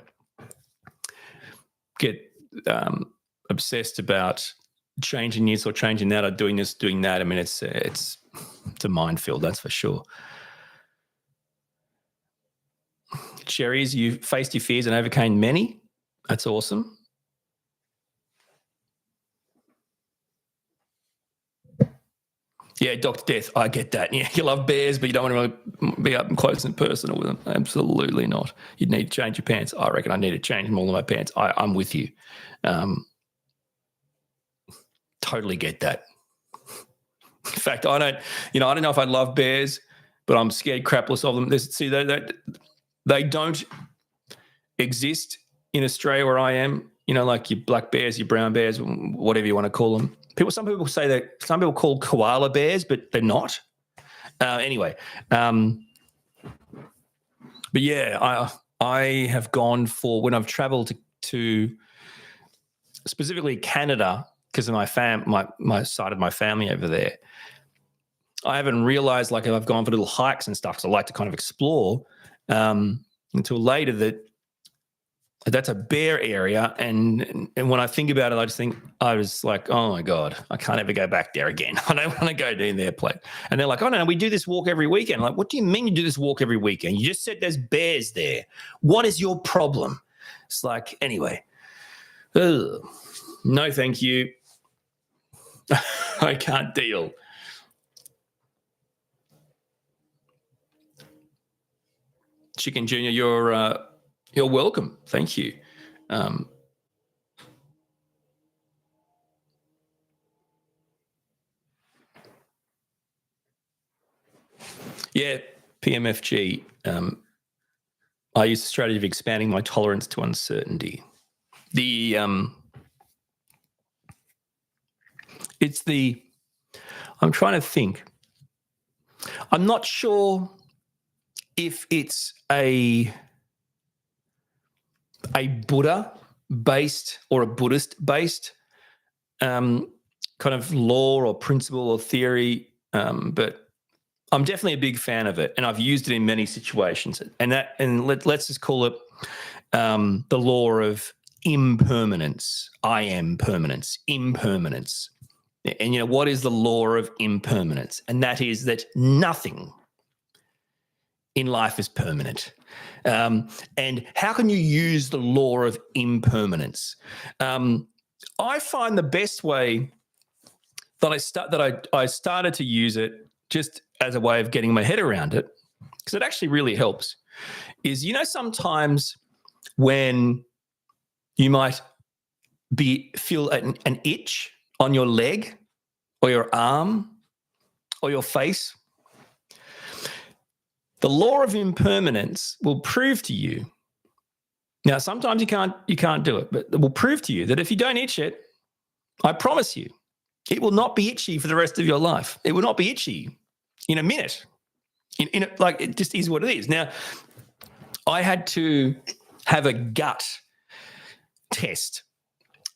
S1: get obsessed about changing this or changing that or doing this, doing that. I mean, it's a minefield, that's for sure. Cherries, you faced your fears and overcame many. That's awesome. Yeah, Dr. Death, I get that. Yeah, you love bears, but you don't want to be up and close and personal with them. Absolutely not. You'd need to change your pants. I reckon I need to change all of my pants. I'm with you. Totally get that. In fact, I don't know if I love bears, but I'm scared crapless of them. They don't exist in Australia where I am. Like your black bears, your brown bears, whatever you want to call them. Some people say that some people call koala bears, but they're not. Anyway, but yeah, I have gone for, when I've traveled to specifically Canada, because of my side of my family over there. I haven't realized, like, I've gone for little hikes and stuff, because I like to kind of explore until later that's a bear area. And when I think about it, I was like, oh my God, I can't ever go back there again. I don't want to go down their place. And they're like, oh no, we do this walk every weekend. I'm like, what do you mean you do this walk every weekend? You just said there's bears there. What is your problem? It's like, anyway, no, thank you. I can't deal. Chicken Junior, you're welcome. Thank you. Yeah, PMFG. I use the strategy of expanding my tolerance to uncertainty. I'm trying to think. I'm not sure if it's a Buddha-based or a Buddhist-based kind of law or principle or theory, but I'm definitely a big fan of it, and I've used it in many situations. And let's just call it the law of impermanence. I am permanence, impermanence. And what is the law of impermanence? And that is that nothing in life is permanent. And how can you use the law of impermanence? I find the best way that I started to use it just as a way of getting my head around it, because it actually really helps, is, sometimes when you might feel an itch on your leg or your arm or your face, the law of impermanence will prove to you. Now, sometimes you can't do it, but it will prove to you that if you don't itch it, I promise you, it will not be itchy for the rest of your life. It will not be itchy in a minute. Like, it just is what it is. Now, I had to have a gut test.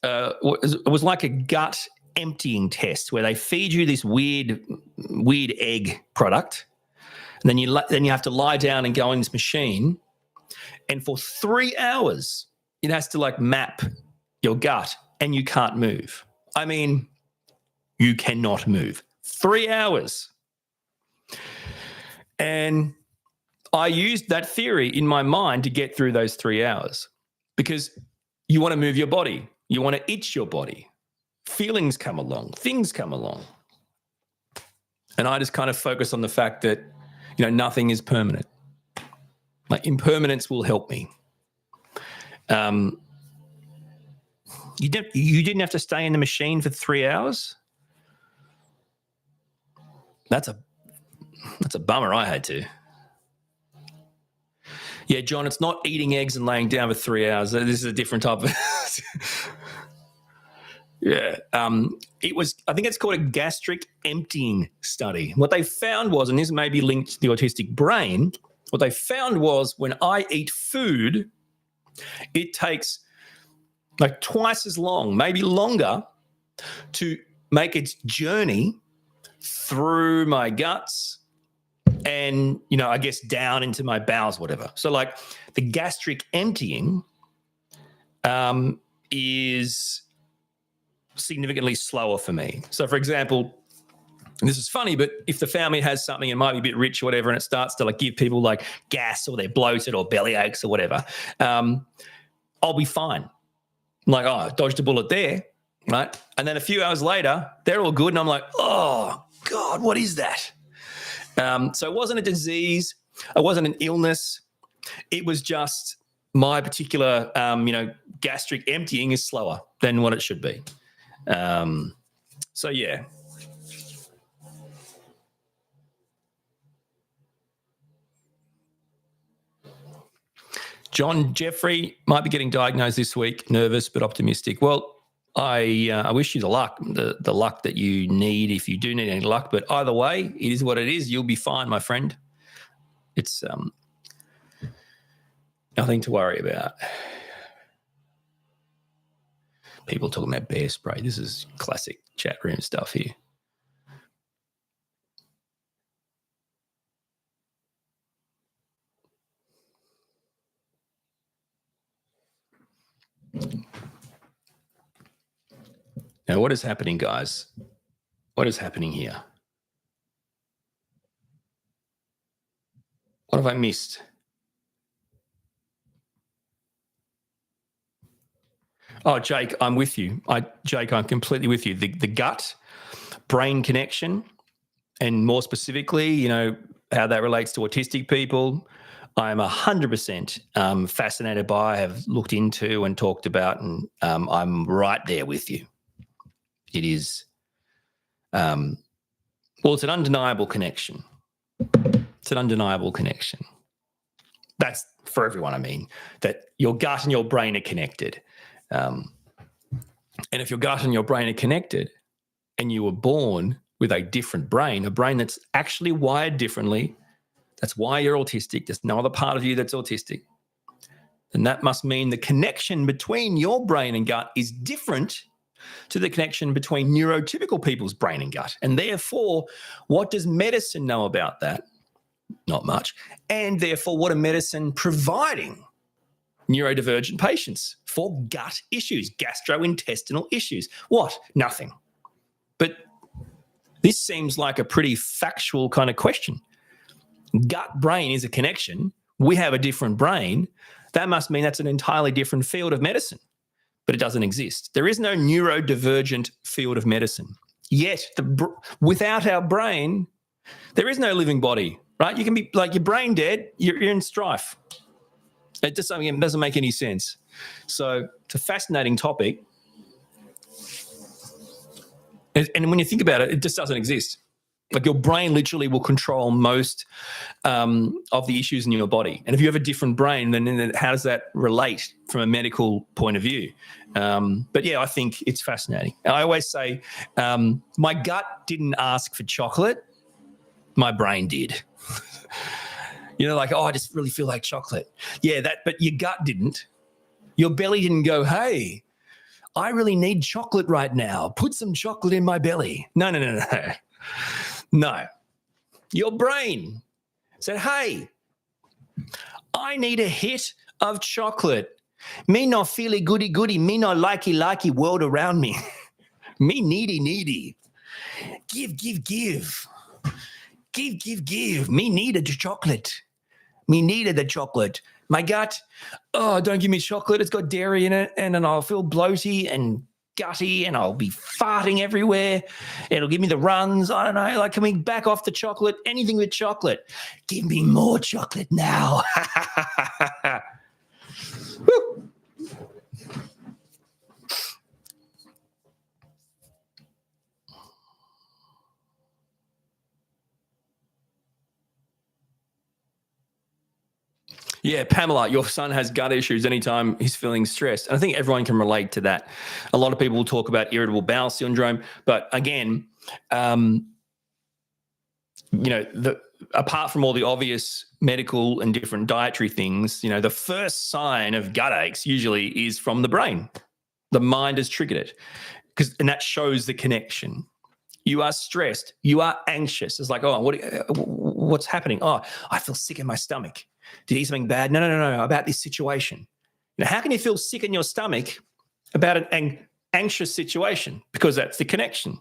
S1: It was like a gut emptying test where they feed you this weird egg product, and then you have to lie down and go in this machine, and for 3 hours it has to like map your gut, and you can't move. I mean, you cannot move. 3 hours. And I used that theory in my mind to get through those 3 hours, because you want to move your body. You want to itch your body. Feelings come along. Things come along. And I just kind of focus on the fact that, nothing is permanent. Like, impermanence will help me. You didn't have to stay in the machine for 3 hours? That's a bummer. I had to. Yeah, John, it's not eating eggs and laying down for 3 hours. This is a different type of... Yeah. I think it's called a gastric emptying study. What they found was, and this may be linked to the autistic brain, what they found was when I eat food, it takes like twice as long, maybe longer, to make its journey through my guts and, I guess down into my bowels, whatever. So like the gastric emptying is significantly slower for me. So for example, and this is funny, but if the family has something, it might be a bit rich or whatever, and it starts to like give people like gas or they're bloated or belly aches or whatever, I'll be fine. I'm like, I dodged a bullet there, right? And then a few hours later, they're all good, and I'm like, oh God, what is that? So it wasn't a disease. It wasn't an illness. It was just my particular, gastric emptying is slower than what it should be. So yeah. John Jeffrey might be getting diagnosed this week, nervous but optimistic. Well, I wish you the luck that you need if you do need any luck. But either way, it is what it is. You'll be fine, my friend. It's nothing to worry about. People talking about bear spray. This is classic chat room stuff here. Now, what is happening, guys? What is happening here? What have I missed? Oh, Jake, I'm with you. Jake, I'm completely with you. The gut-brain connection, and more specifically, how that relates to autistic people, I'm 100% fascinated by, have looked into and talked about, and I'm right there with you. It is, it's an undeniable connection. It's an undeniable connection. That's for everyone, I mean, that your gut and your brain are connected. And if your gut and your brain are connected and you were born with a different brain, a brain that's actually wired differently, that's why you're autistic, there's no other part of you that's autistic, then that must mean the connection between your brain and gut is different to the connection between neurotypical people's brain and gut. And therefore, what does medicine know about that? Not much. And therefore, what are medicine providing neurodivergent patients for gut issues, gastrointestinal issues? What? Nothing. But this seems like a pretty factual kind of question. Gut-brain is a connection. We have a different brain. That must mean that's an entirely different field of medicine. but it doesn't exist. There is no neurodivergent field of medicine. Yet, without our brain, there is no living body, right? You can be like your brain dead, you're in strife. It just doesn't make any sense. So it's a fascinating topic. And when you think about it, it just doesn't exist. Like your brain literally will control most of the issues in your body. And if you have a different brain, then how does that relate from a medical point of view? But yeah, I think it's fascinating. And I always say my gut didn't ask for chocolate. My brain did. Like, I just really feel like chocolate. Yeah, but your gut didn't. Your belly didn't go, hey, I really need chocolate right now. Put some chocolate in my belly. No. No. Your brain said, hey, I need a hit of chocolate. Me not feely goody, me not likey world around me. Me needy. Give. Give. Me needed the chocolate. Me needed the chocolate. My gut, don't give me chocolate. It's got dairy in it, and then I'll feel bloaty and gutty, and I'll be farting everywhere. It'll give me the runs. I don't know. Like, can we back off the chocolate? Anything with chocolate. Give me more chocolate now. Woo. Yeah, Pamela, your son has gut issues anytime he's feeling stressed. And I think everyone can relate to that. A lot of people will talk about irritable bowel syndrome. But again, apart from all the obvious medical and different dietary things, the first sign of gut aches usually is from the brain. The mind has triggered it, and that shows the connection. You are stressed. You are anxious. It's like, what's happening? Oh, I feel sick in my stomach. Did you eat something bad? No, about this situation. How can you feel sick in your stomach about an anxious situation? Because that's the connection.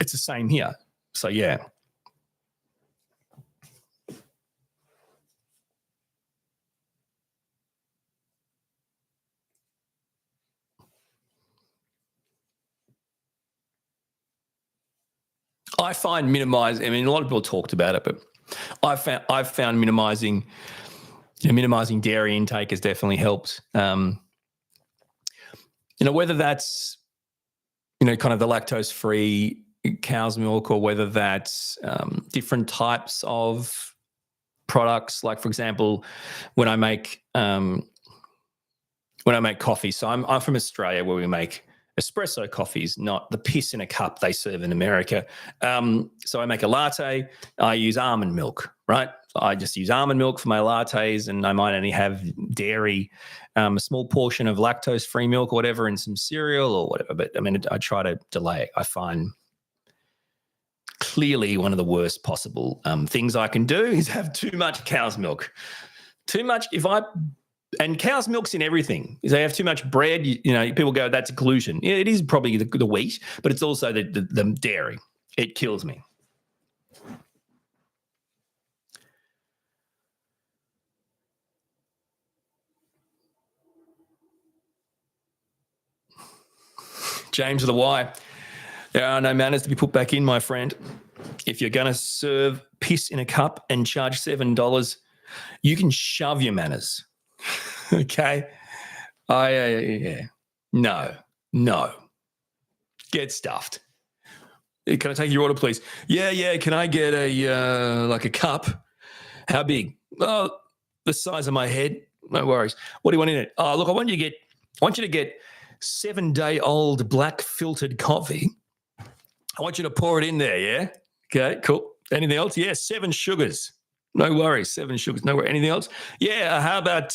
S1: It's the same here. So, yeah. I find minimizing, a lot of people talked about it, but I've found minimizing dairy intake has definitely helped. Whether that's, kind of the lactose-free cow's milk, or whether that's different types of products. Like, for example, when I make coffee, so I'm from Australia, where we make espresso coffees, not the piss in a cup they serve in America. So I make a latte. I use almond milk, right? I just use almond milk for my lattes, and I might only have dairy, a small portion of lactose-free milk or whatever in some cereal or whatever. But, I try to delay it. I find clearly one of the worst possible things I can do is have too much cow's milk. Too much, and cow's milk's in everything. If they have too much bread, people go, that's gluten. Yeah, it is probably the wheat, but it's also the dairy. It kills me. James with the Y. There are no manners to be put back in, my friend. If you're going to serve piss in a cup and charge $7, you can shove your manners. Okay? No. Get stuffed. Can I take your order, please? Yeah. Can I get a cup? How big? Oh, the size of my head. No worries. What do you want in it? Oh, look, I want you to get 7-day-old black filtered coffee. I want you to pour it in there, yeah? Okay, cool. Anything else? Yeah, 7 sugars. No worries, 7 sugars. No worries. Anything else? Yeah, how about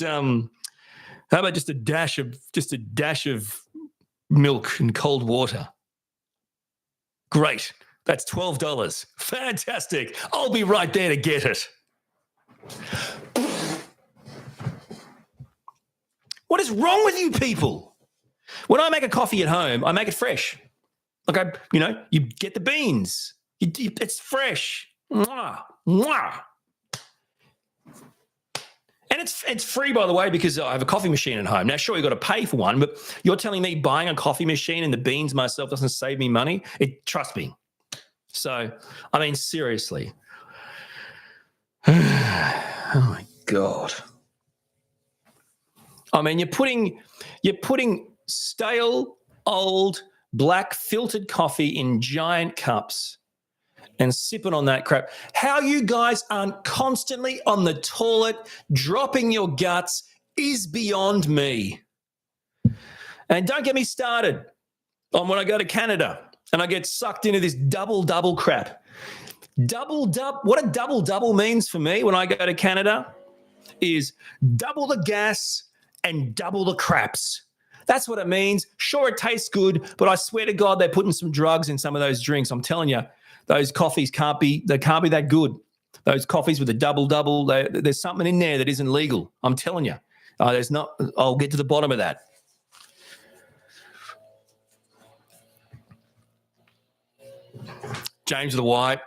S1: just a dash of milk and cold water? Great. That's $12. Fantastic. I'll be right there to get it. What is wrong with you people? When I make a coffee at home, I make it fresh. Like you get the beans. It's fresh. Mwah, mwah. And it's free, by the way, because I have a coffee machine at home. Now, sure, you've got to pay for one, but you're telling me buying a coffee machine and the beans myself doesn't save me money? Trust me. So, I mean, seriously. Oh, my God. I mean, you're putting stale, old, black filtered coffee in giant cups and sipping on that crap. How you guys aren't constantly on the toilet dropping your guts is beyond me. And don't get me started on when I go to Canada and I get sucked into this double crap. What a double means for me when I go to Canada is double the gas and double the craps. That's what it means. Sure, it tastes good, but I swear to God, they're putting some drugs in some of those drinks. I'm telling you, those coffees can't be that good. Those coffees with the double, there's something in there that isn't legal. I'm telling you. There's not. I'll get to the bottom of that. James with a Y,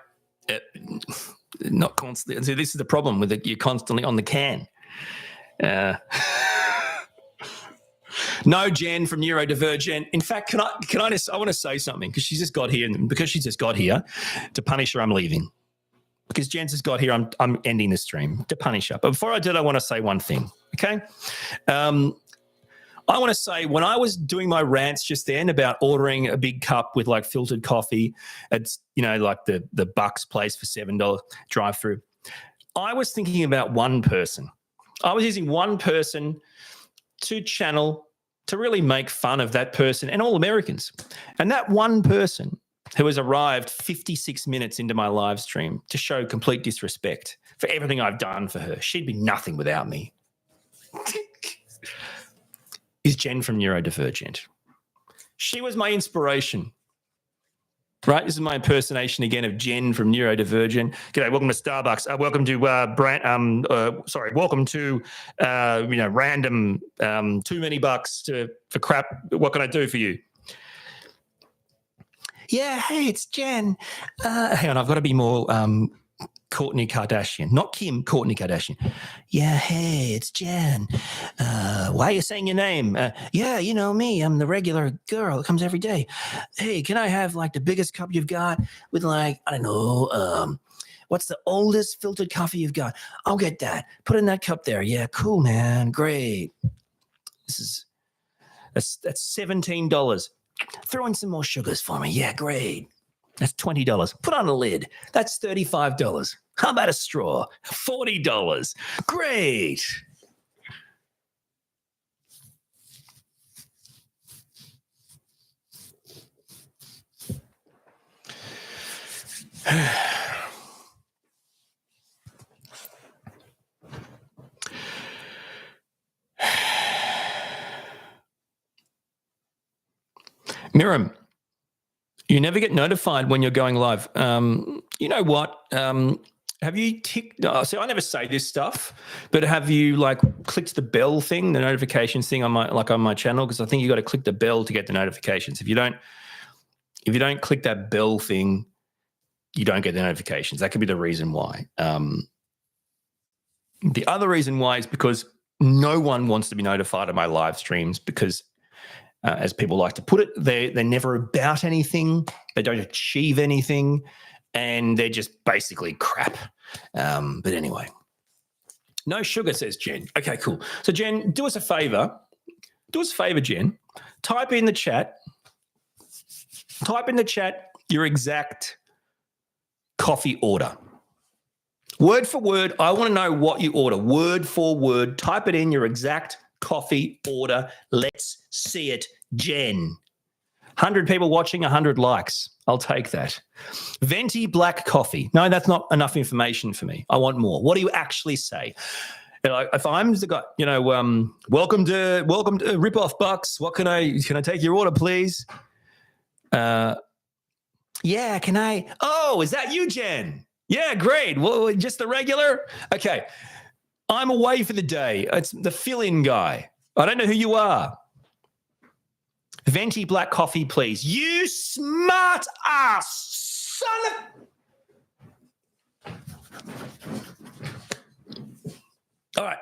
S1: not constantly. See, this is the problem with it. You're constantly on the can. No, Jen from Neurodivergent. In fact, can I just, I want to say something because she's just got here, and because she's just got here, to punish her, I'm leaving. Because Jen's just got here, I'm ending the stream to punish her. But before I do that, I want to say one thing, okay? I want to say when I was doing my rants just then about ordering a big cup with like filtered coffee at, like the Bucks place for $7 drive-through, I was thinking about one person. I was using one person to really make fun of that person and all Americans. And that one person who has arrived 56 minutes into my live stream to show complete disrespect for everything I've done for her, she'd be nothing without me, is Jen from Neurodivergent. She was my inspiration. Right, this is my impersonation again of Jen from Neurodivergent. G'day, welcome to Starbucks. Welcome to welcome to random too many bucks for crap. What can I do for you? Yeah, hey, it's Jen. Hang on, I've got to be more Kourtney Kardashian, not Kim. Kourtney Kardashian. Yeah, hey, it's Jen. Why are you saying your name? Yeah, you know me. I'm the regular girl that comes every day. Hey, can I have like the biggest cup you've got with like, I don't know, what's the oldest filtered coffee you've got? I'll get that. Put in that cup there. Yeah, cool, man. Great. That's $17. Throw in some more sugars for me. Yeah, great. That's $20. Put on a lid. That's $35. How about a straw? $40. Great. Miriam, you never get notified when you're going live. You know what? Have you ticked? So I never say this stuff, but have you like clicked the bell thing, the notifications thing on my channel? Because I think you got to click the bell to get the notifications. If you don't click that bell thing, you don't get the notifications. That could be the reason why. The other reason why is because no one wants to be notified of my live streams because, as people like to put it, they're never about anything. They don't achieve anything, and they're just basically crap. But anyway, no sugar, says Jen. Okay, cool. So Jen, do us a favor. Jen. Type in the chat your exact coffee order. Word for word, I want to know what you order. Word for word, type it in, your exact coffee order. Let's see it, Jen. 100 people watching, 100 likes. I'll take that. Venti black coffee. No, that's not enough information for me. I want more. What do you actually say? If I'm the guy, welcome to Rip Off Bucks. What can I take your order, please? Yeah, can I? Oh, is that you, Jen? Yeah, great. Well, just the regular? Okay. I'm away for the day. It's the fill-in guy. I don't know who you are. Venti black coffee, please. You smart ass son of... All right.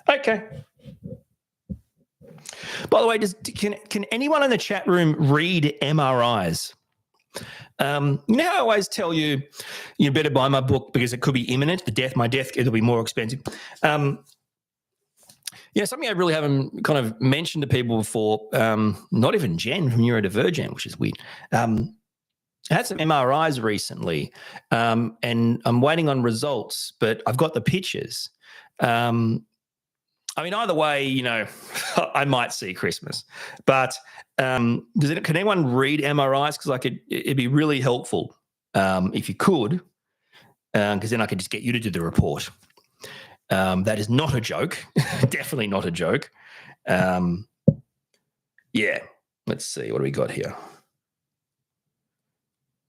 S1: Okay. By the way, can anyone in the chat room read MRIs? You know how I always tell you, you better buy my book because it could be imminent. My death, it'll be more expensive. Yeah, something I really haven't kind of mentioned to people before, not even Jen from Neurodivergent, which is weird. I had some MRIs recently, and I'm waiting on results, but I've got the pictures. I mean, either way, you know, I might see Christmas. But can anyone read MRIs? Because it'd be really helpful if you could, because then I could just get you to do the report. That is not a joke. Definitely not a joke. Yeah. Let's see. What do we got here?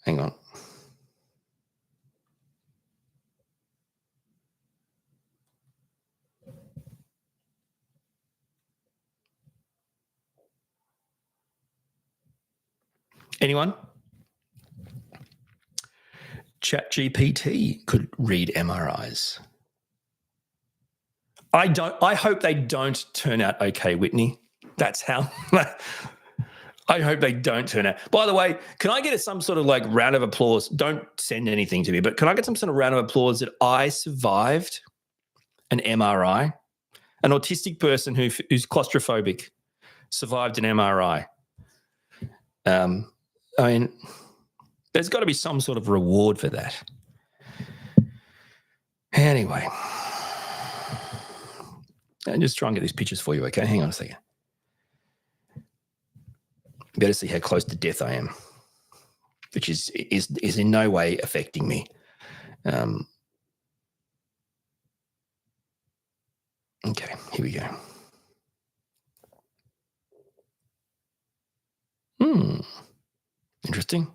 S1: Hang on. Anyone? ChatGPT could read MRIs. I hope they don't turn out okay, Whitney. That's how. I hope they don't turn out. By the way, can I get some sort of like round of applause? Don't send anything to me, but can I get some sort of round of applause that I survived an MRI? An autistic person who's claustrophobic survived an MRI. I mean, there's got to be some sort of reward for that. Anyway, I'll just try and get these pictures for you, okay? Hang on a second. Better see how close to death I am, which is in no way affecting me. Okay, here we go. Interesting.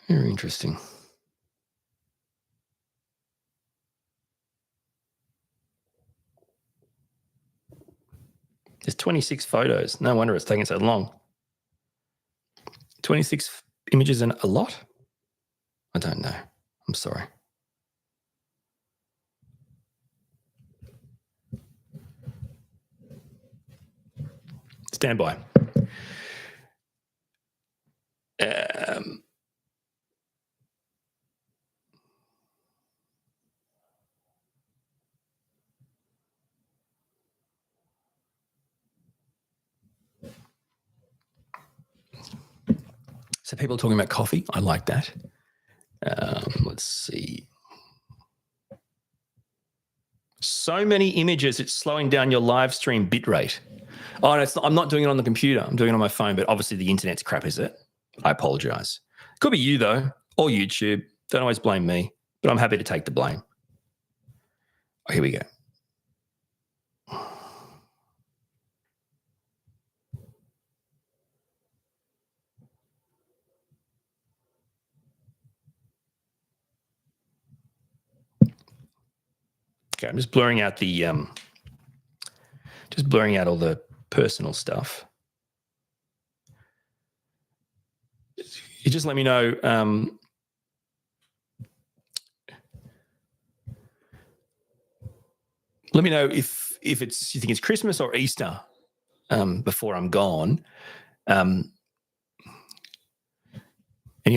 S1: Very interesting. There's 26 photos. No wonder it's taking so long. 26 images and a lot? I don't know. I'm sorry. Stand by. So people are talking about coffee. I like that. Let's see. So many images, it's slowing down your live stream bitrate. Oh, no, I'm not doing it on the computer. I'm doing it on my phone, but obviously the internet's crap, is it? I apologize. Could be you, though, or YouTube. Don't always blame me, but I'm happy to take the blame. Oh, here we go. Okay, I'm just blurring out all the personal stuff. You just let me know. Let me know if you think it's Christmas or Easter before I'm gone. Any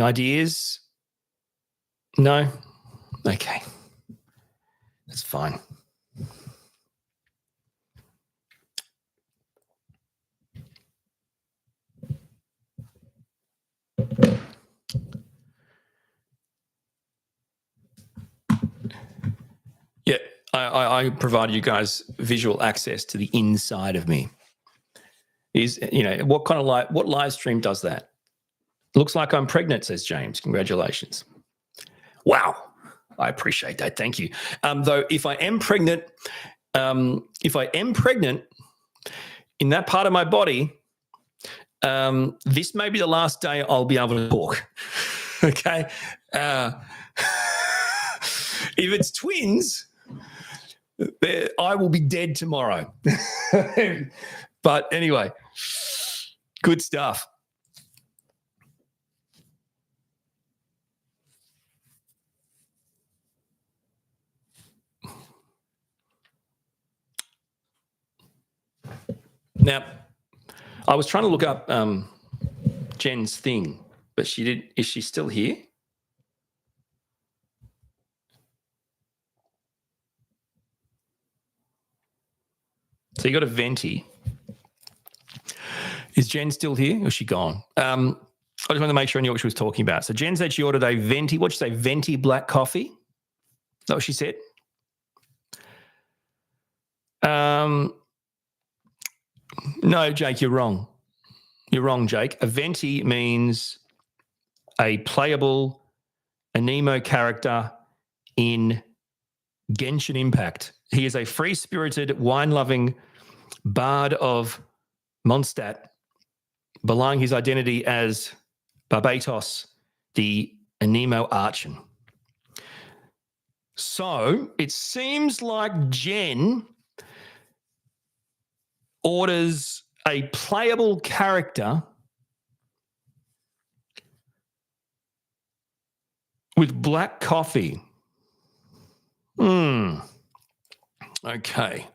S1: ideas? No? Okay. That's fine. Yeah, I provided you guys visual access to the inside of me. What live stream does that? Looks like I'm pregnant, says James. Congratulations. Wow. I appreciate that. Thank you. Though if I am pregnant in that part of my body, this may be the last day I'll be able to talk. Okay. If it's twins, I will be dead tomorrow. But anyway, good stuff. Now, I was trying to look up Jen's thing, but she did. Is she still here? So you got a venti. Is Jen still here or is she gone? I just wanted to make sure I knew what she was talking about. So Jen said she ordered a venti, what'd you say, venti black coffee? Is that what she said? No, Jake, you're wrong. You're wrong, Jake. A venti means a playable Anemo character in Genshin Impact. He is a free-spirited, wine-loving bard of Mondstadt, belying his identity as Barbatos, the Anemo Archon. So it seems like Jen orders a playable character with black coffee. Okay.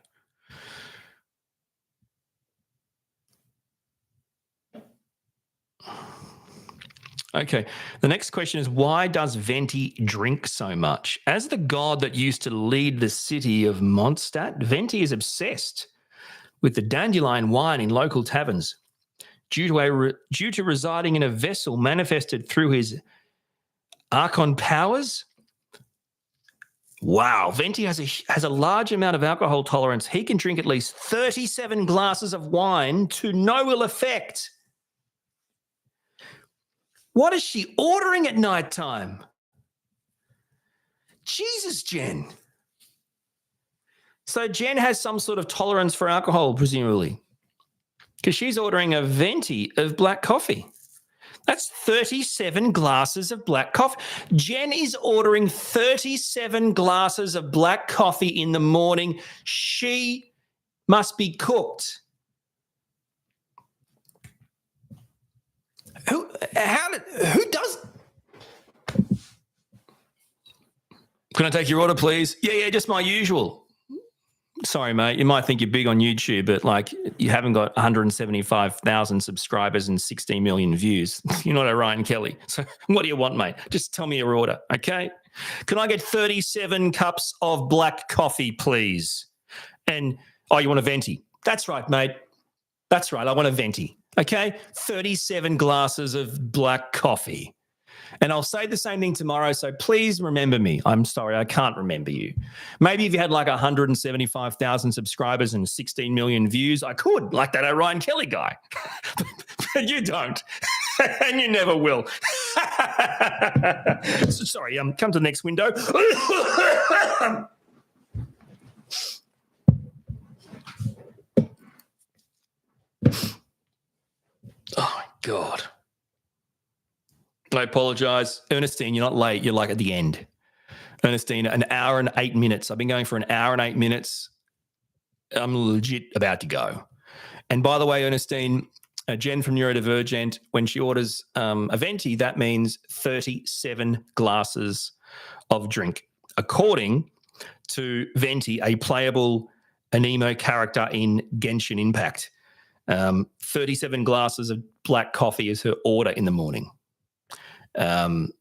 S1: Okay. The next question is, why does Venti drink so much? As the god that used to lead the city of Mondstadt, Venti is obsessed with the dandelion wine in local taverns. Due to residing in a vessel manifested through his Archon powers. Wow, Venti has a large amount of alcohol tolerance. He can drink at least 37 glasses of wine to no ill effect. What is she ordering at nighttime? Jesus, Jen. So Jen has some sort of tolerance for alcohol, presumably, because she's ordering a venti of black coffee. That's 37 glasses of black coffee. Jen is ordering 37 glasses of black coffee in the morning. She must be cooked. Who does? Can I take your order, please? Yeah, just my usual. Sorry, mate. You might think you're big on YouTube, but like you haven't got 175,000 subscribers and 16 million views. You're not Orion Kelly. So what do you want, mate? Just tell me your order, okay? Can I get 37 cups of black coffee, please? And, you want a venti? That's right, mate. That's right. I want a venti, okay? 37 glasses of black coffee. And I'll say the same thing tomorrow, so please remember me. I'm sorry, I can't remember you. Maybe if you had like 175,000 subscribers and 16 million views, I could, like that Orion Kelly guy. But you don't, and you never will. Sorry, come to the next window. Oh, my God. I apologize. Ernestine, you're not late. You're like at the end. Ernestine, an hour and 8 minutes. I've been going for an hour and 8 minutes. I'm legit about to go. And by the way, Ernestine, Jen from Neurodivergent, when she orders a venti, that means 37 glasses of drink. According to Venti, a playable Anemo character in Genshin Impact. 37 glasses of black coffee is her order in the morning. Because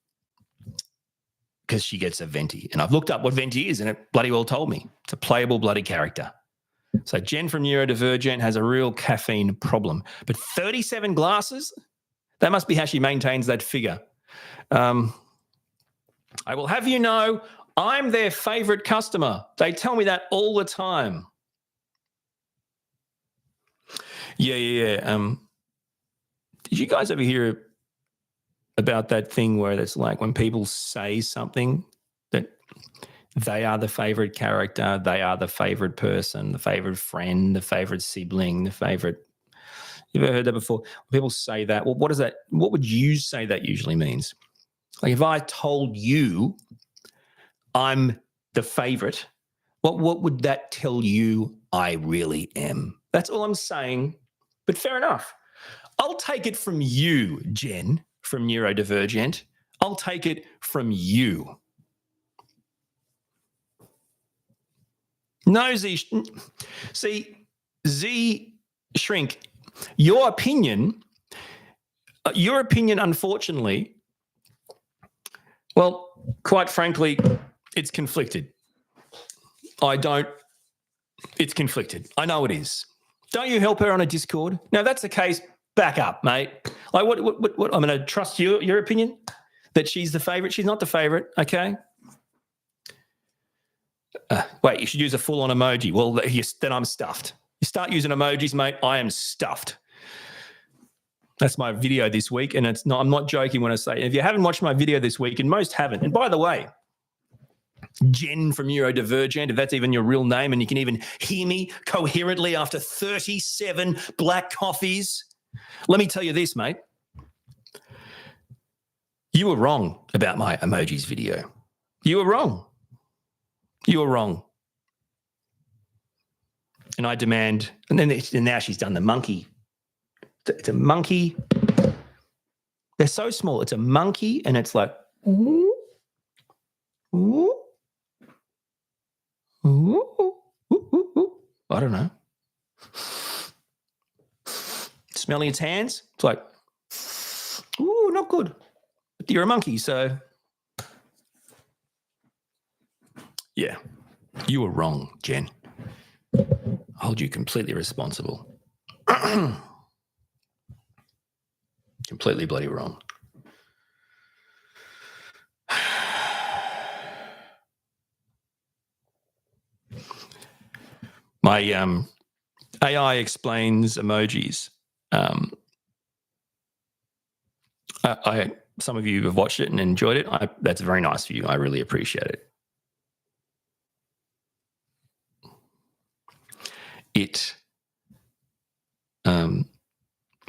S1: she gets a venti. And I've looked up what venti is, and it bloody well told me. It's a playable bloody character. So Jen from Neurodivergent has a real caffeine problem. But 37 glasses? That must be how she maintains that figure. I will have you know, I'm their favorite customer. They tell me that all the time. Yeah. Did you guys ever hear about that thing where it's like when people say something that they are the favorite character, they are the favorite person, the favorite friend, the favorite sibling, the favorite. You ever heard that before? When people say that, well, what is that? What would you say that usually means? Like if I told you I'm the favorite, what would that tell you I really am? That's all I'm saying. But fair enough. I'll take it from you, Jen from Neurodivergent. I'll take it from you. No, Z. See, Z Shrink, your opinion, unfortunately, well, quite frankly, it's conflicted. It's conflicted. I know it is. Don't you help her on a Discord? Now, if that's the case, back up, mate. Like, what I'm going to trust your opinion that she's the favourite. She's not the favourite, okay? Wait, you should use a full-on emoji. Well, then I'm stuffed. You start using emojis, mate, I am stuffed. That's my video this week, and I'm not joking when I say, if you haven't watched my video this week, and most haven't, and by the way, Jen from Neurodivergent, if that's even your real name, and you can even hear me coherently after 37 black coffees, let me tell you this, mate. You were wrong about my emojis video. You were wrong. You were wrong. And I demand, and now she's done the monkey. It's a monkey. They're so small. It's a monkey, and it's like, ooh, ooh, ooh, ooh, ooh, ooh. I don't know. Smelling its hands. It's like, ooh, not good. But you're a monkey, so yeah, you were wrong, Jen. I hold you completely responsible. Completely bloody wrong. My AI explains emojis. Some of you have watched it and enjoyed it. That's very nice of you. I really appreciate it.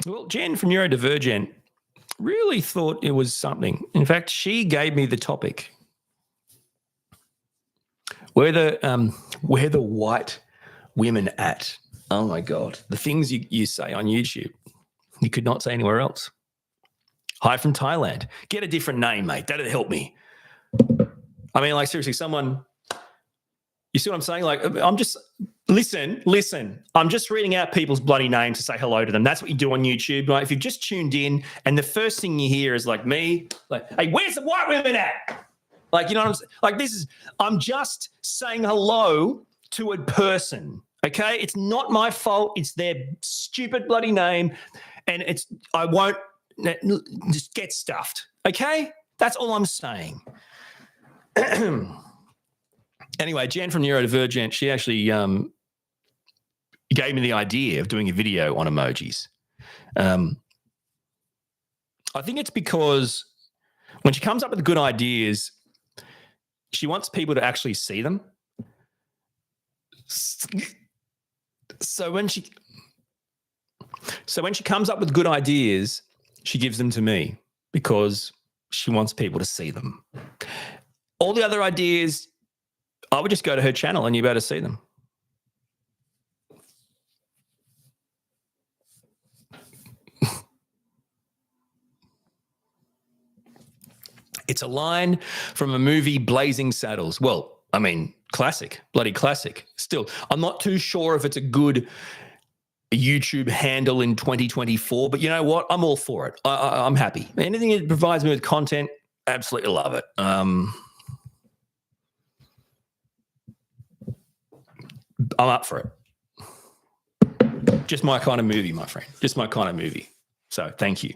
S1: Well, Jen from Neurodivergent really thought it was something. In fact, she gave me the topic. Where the white women at? Oh my God. The things you say on YouTube, you could not say anywhere else. Hi from Thailand. Get a different name, mate. That'd help me. I mean, like, seriously, someone, you see what I'm saying? Like, I'm just, listen. I'm just reading out people's bloody names to say hello to them. That's what you do on YouTube. Like, if you've just tuned in and the first thing you hear is like me, like, hey, where's the white women at? Like, you know what I'm saying? Like, I'm just saying hello to a person, okay? It's not my fault. It's their stupid bloody name. And I won't just get stuffed, okay? That's all I'm saying. Anyway, Jen from Neurodivergent, she actually gave me the idea of doing a video on emojis. I think it's because when she comes up with good ideas, she wants people to actually see them. So when she comes up with good ideas, she gives them to me because she wants people to see them. All the other ideas, I would just go to her channel and you'd be able to see them. It's a line from a movie, Blazing Saddles. Well, I mean, classic, bloody classic. Still, I'm not too sure if it's a good YouTube handle in 2024, but you know what? I'm all for it. I'm happy. Anything that provides me with content, absolutely love it. I'm up for it. Just my kind of movie, my friend. Just my kind of movie. So thank you.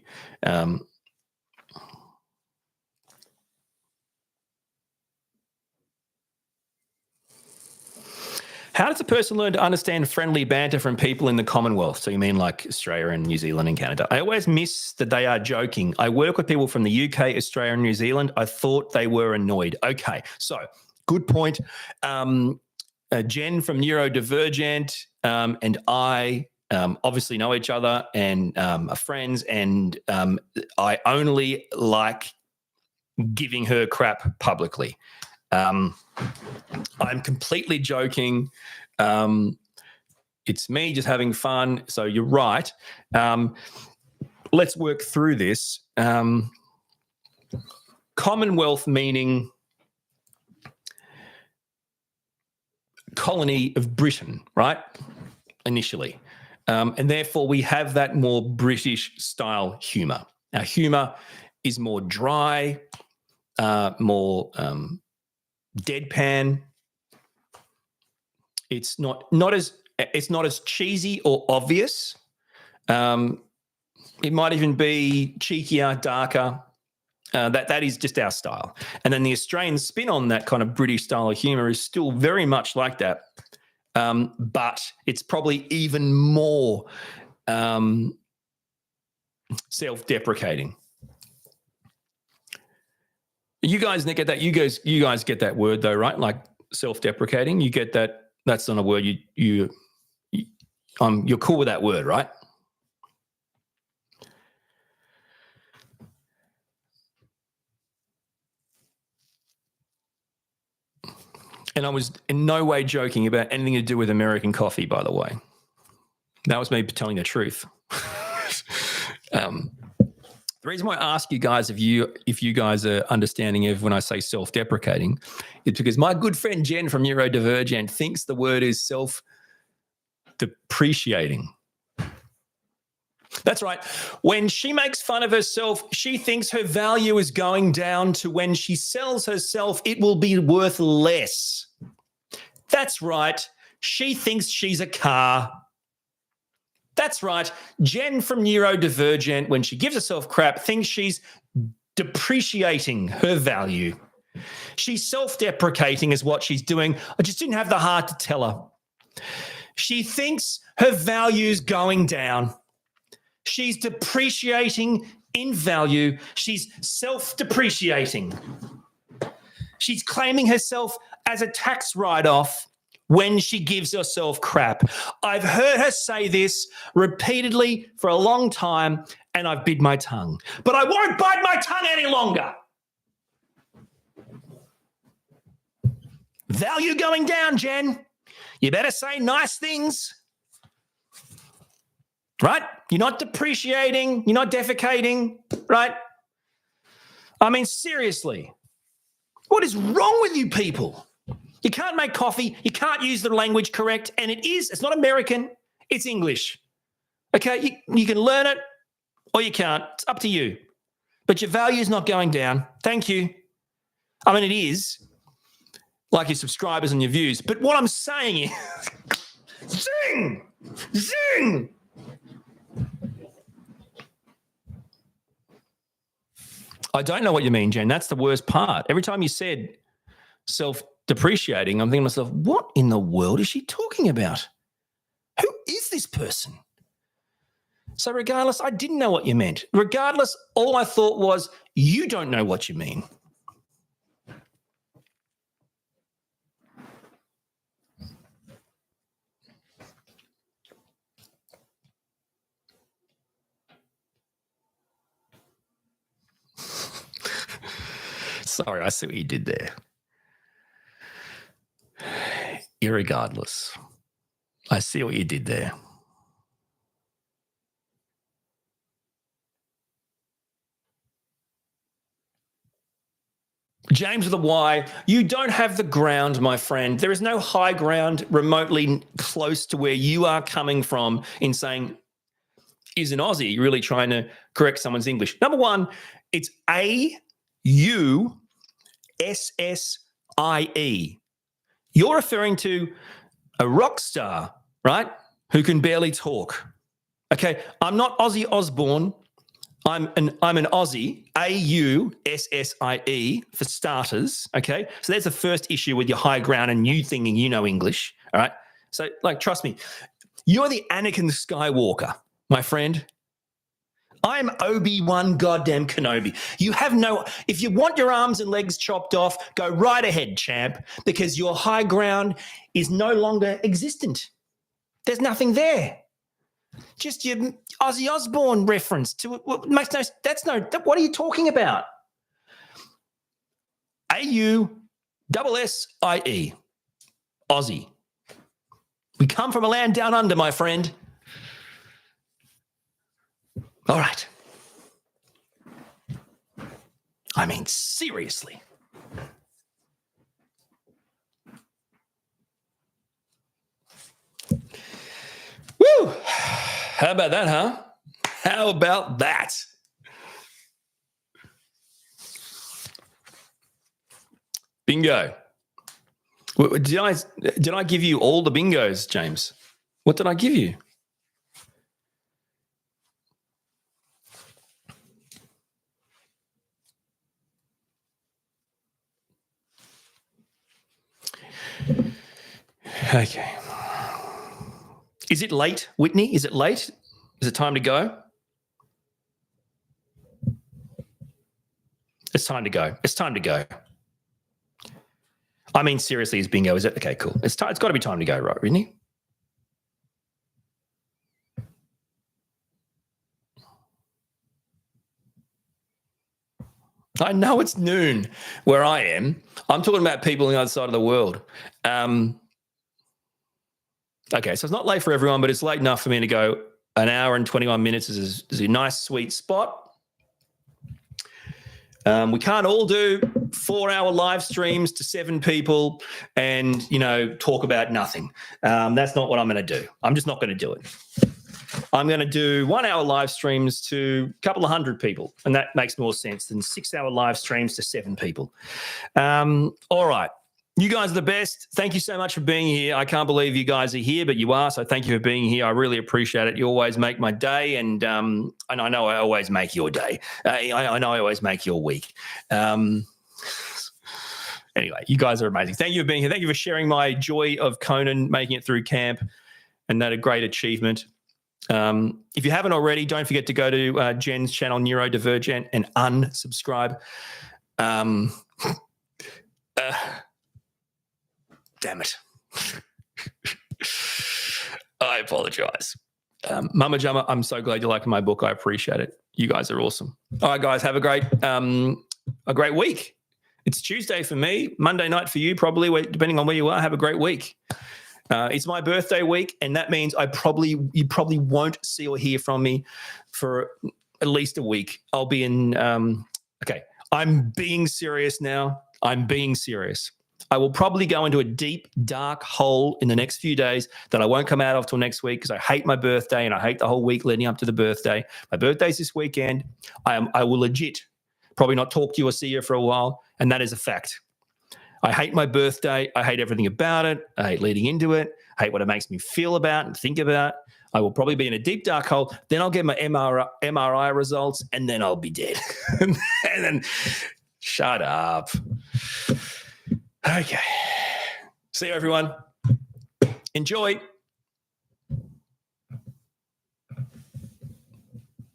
S1: How does a person learn to understand friendly banter from people in the Commonwealth? So you mean like Australia and New Zealand and Canada? I always miss that they are joking. I work with people from the UK, Australia, and New Zealand. I thought they were annoyed. Okay, so good point. Jen from Neurodivergent and I obviously know each other and are friends, and I only like giving her crap publicly. I'm completely joking. It's me just having fun. So you're right. Let's work through this. Commonwealth meaning colony of Britain, right? Initially. And therefore, we have that more British style humour. Our humour is more dry, more deadpan. It's not as cheesy or obvious. It might even be cheekier, darker. That is just our style. And then the Australian spin on that kind of British style of humour is still very much like that. But it's probably even more self-deprecating. You guys get that? You guys get that word though, right? Like self-deprecating. You get that? That's not a word you're cool with that word, right? And I was in no way joking about anything to do with American coffee, by the way. That was me telling the truth. The reason why I ask you guys if you guys are understanding of when I say self-deprecating is because my good friend Jen from Neurodivergent thinks the word is self-depreciating. That's right. When she makes fun of herself, she thinks her value is going down to when she sells herself, it will be worth less. That's right. She thinks she's a car. That's right. Jen from Neurodivergent, when she gives herself crap, thinks she's depreciating her value. She's self-deprecating is what she's doing. I just didn't have the heart to tell her. She thinks her value's going down. She's depreciating in value. She's self-depreciating. She's claiming herself as a tax write-off when she gives herself crap. I've heard her say this repeatedly for a long time, and I've bit my tongue. But I won't bite my tongue any longer. Value going down, Jen. You better say nice things. Right? You're not depreciating. You're not defecating. Right? I mean, seriously. What is wrong with you people? You can't make coffee. You can't use the language correct. And it's not American. It's English. Okay? You can learn it or you can't. It's up to you. But your value is not going down. Thank you. I mean, it is, like your subscribers and your views. But what I'm saying is, zing! Zing! I don't know what you mean, Jen. That's the worst part. Every time you said self-depreciating, I'm thinking to myself, what in the world is she talking about? Who is this person? So regardless, I didn't know what you meant. Regardless, all I thought was, you don't know what you mean. Sorry, I see what you did there. Irregardless, I see what you did there. James with a Y, you don't have the ground, my friend. There is no high ground remotely close to where you are coming from in saying, is an Aussie really trying to correct someone's English? Number one, it's A-U-S-S-I-E. You're referring to a rock star, right, who can barely talk. Okay, I'm not Ozzy Osbourne. I'm an Aussie, A-U-S-S-I-E for starters, okay? So there's the first issue with your high ground and you thinking you know English, all right? So, trust me, you're the Anakin Skywalker, my friend. I'm Obi-Wan goddamn Kenobi. If you want your arms and legs chopped off, go right ahead, champ, because your high ground is no longer existent. There's nothing there. Just your Ozzy Osbourne reference to what makes no. What are you talking about? A-U-S-S-I-E, Aussie. We come from a land down under, my friend. All right. I mean, seriously. Woo! How about that, huh? How about that? Bingo. Did I give you all the bingos, James? What did I give you? Okay. Is it late, Whitney? Is it late? Is it time to go? It's time to go. It's time to go. I mean, seriously, is bingo? Is it? Okay, cool. It's got to be time to go, right, Whitney? I know it's noon where I am. I'm talking about people on the other side of the world. Okay, so it's not late for everyone, but it's late enough for me to go. An hour and 21 minutes is a nice, sweet spot. We can't all do 4-hour live streams to 7 people and, talk about nothing. That's not what I'm going to do. I'm just not going to do it. I'm going to do 1-hour live streams to a couple of hundred people, and that makes more sense than 6-hour live streams to 7 people. All right. You guys are the best. Thank you so much for being here. I can't believe you guys are here, but you are, so thank you for being here. I really appreciate it. You always make my day, and I know I always make your day. I know I always make your week. Anyway, you guys are amazing. Thank you for being here. Thank you for sharing my joy of Conan making it through camp, and that a great achievement. If you haven't already, don't forget to go to Jen's channel, Neurodivergent, and unsubscribe. Damn it. I apologize. Mama Jama, I'm so glad you're liking my book. I appreciate it. You guys are awesome. All right, guys, have a great week. It's Tuesday for me, Monday night for you, probably, depending on where you are. Have a great week. It's my birthday week, and that means you probably won't see or hear from me for at least a week. I'll be in. Okay, I'm being serious now. I'm being serious. I will probably go into a deep, dark hole in the next few days that I won't come out of till next week because I hate my birthday and I hate the whole week leading up to the birthday. My birthday's this weekend. I will legit probably not talk to you or see you for a while, and that is a fact. I hate my birthday. I hate everything about it. I hate leading into it. I hate what it makes me feel about and think about. I will probably be in a deep, dark hole. Then I'll get my MRI results, and then I'll be dead. And then, shut up. Okay. See you, everyone. Enjoy.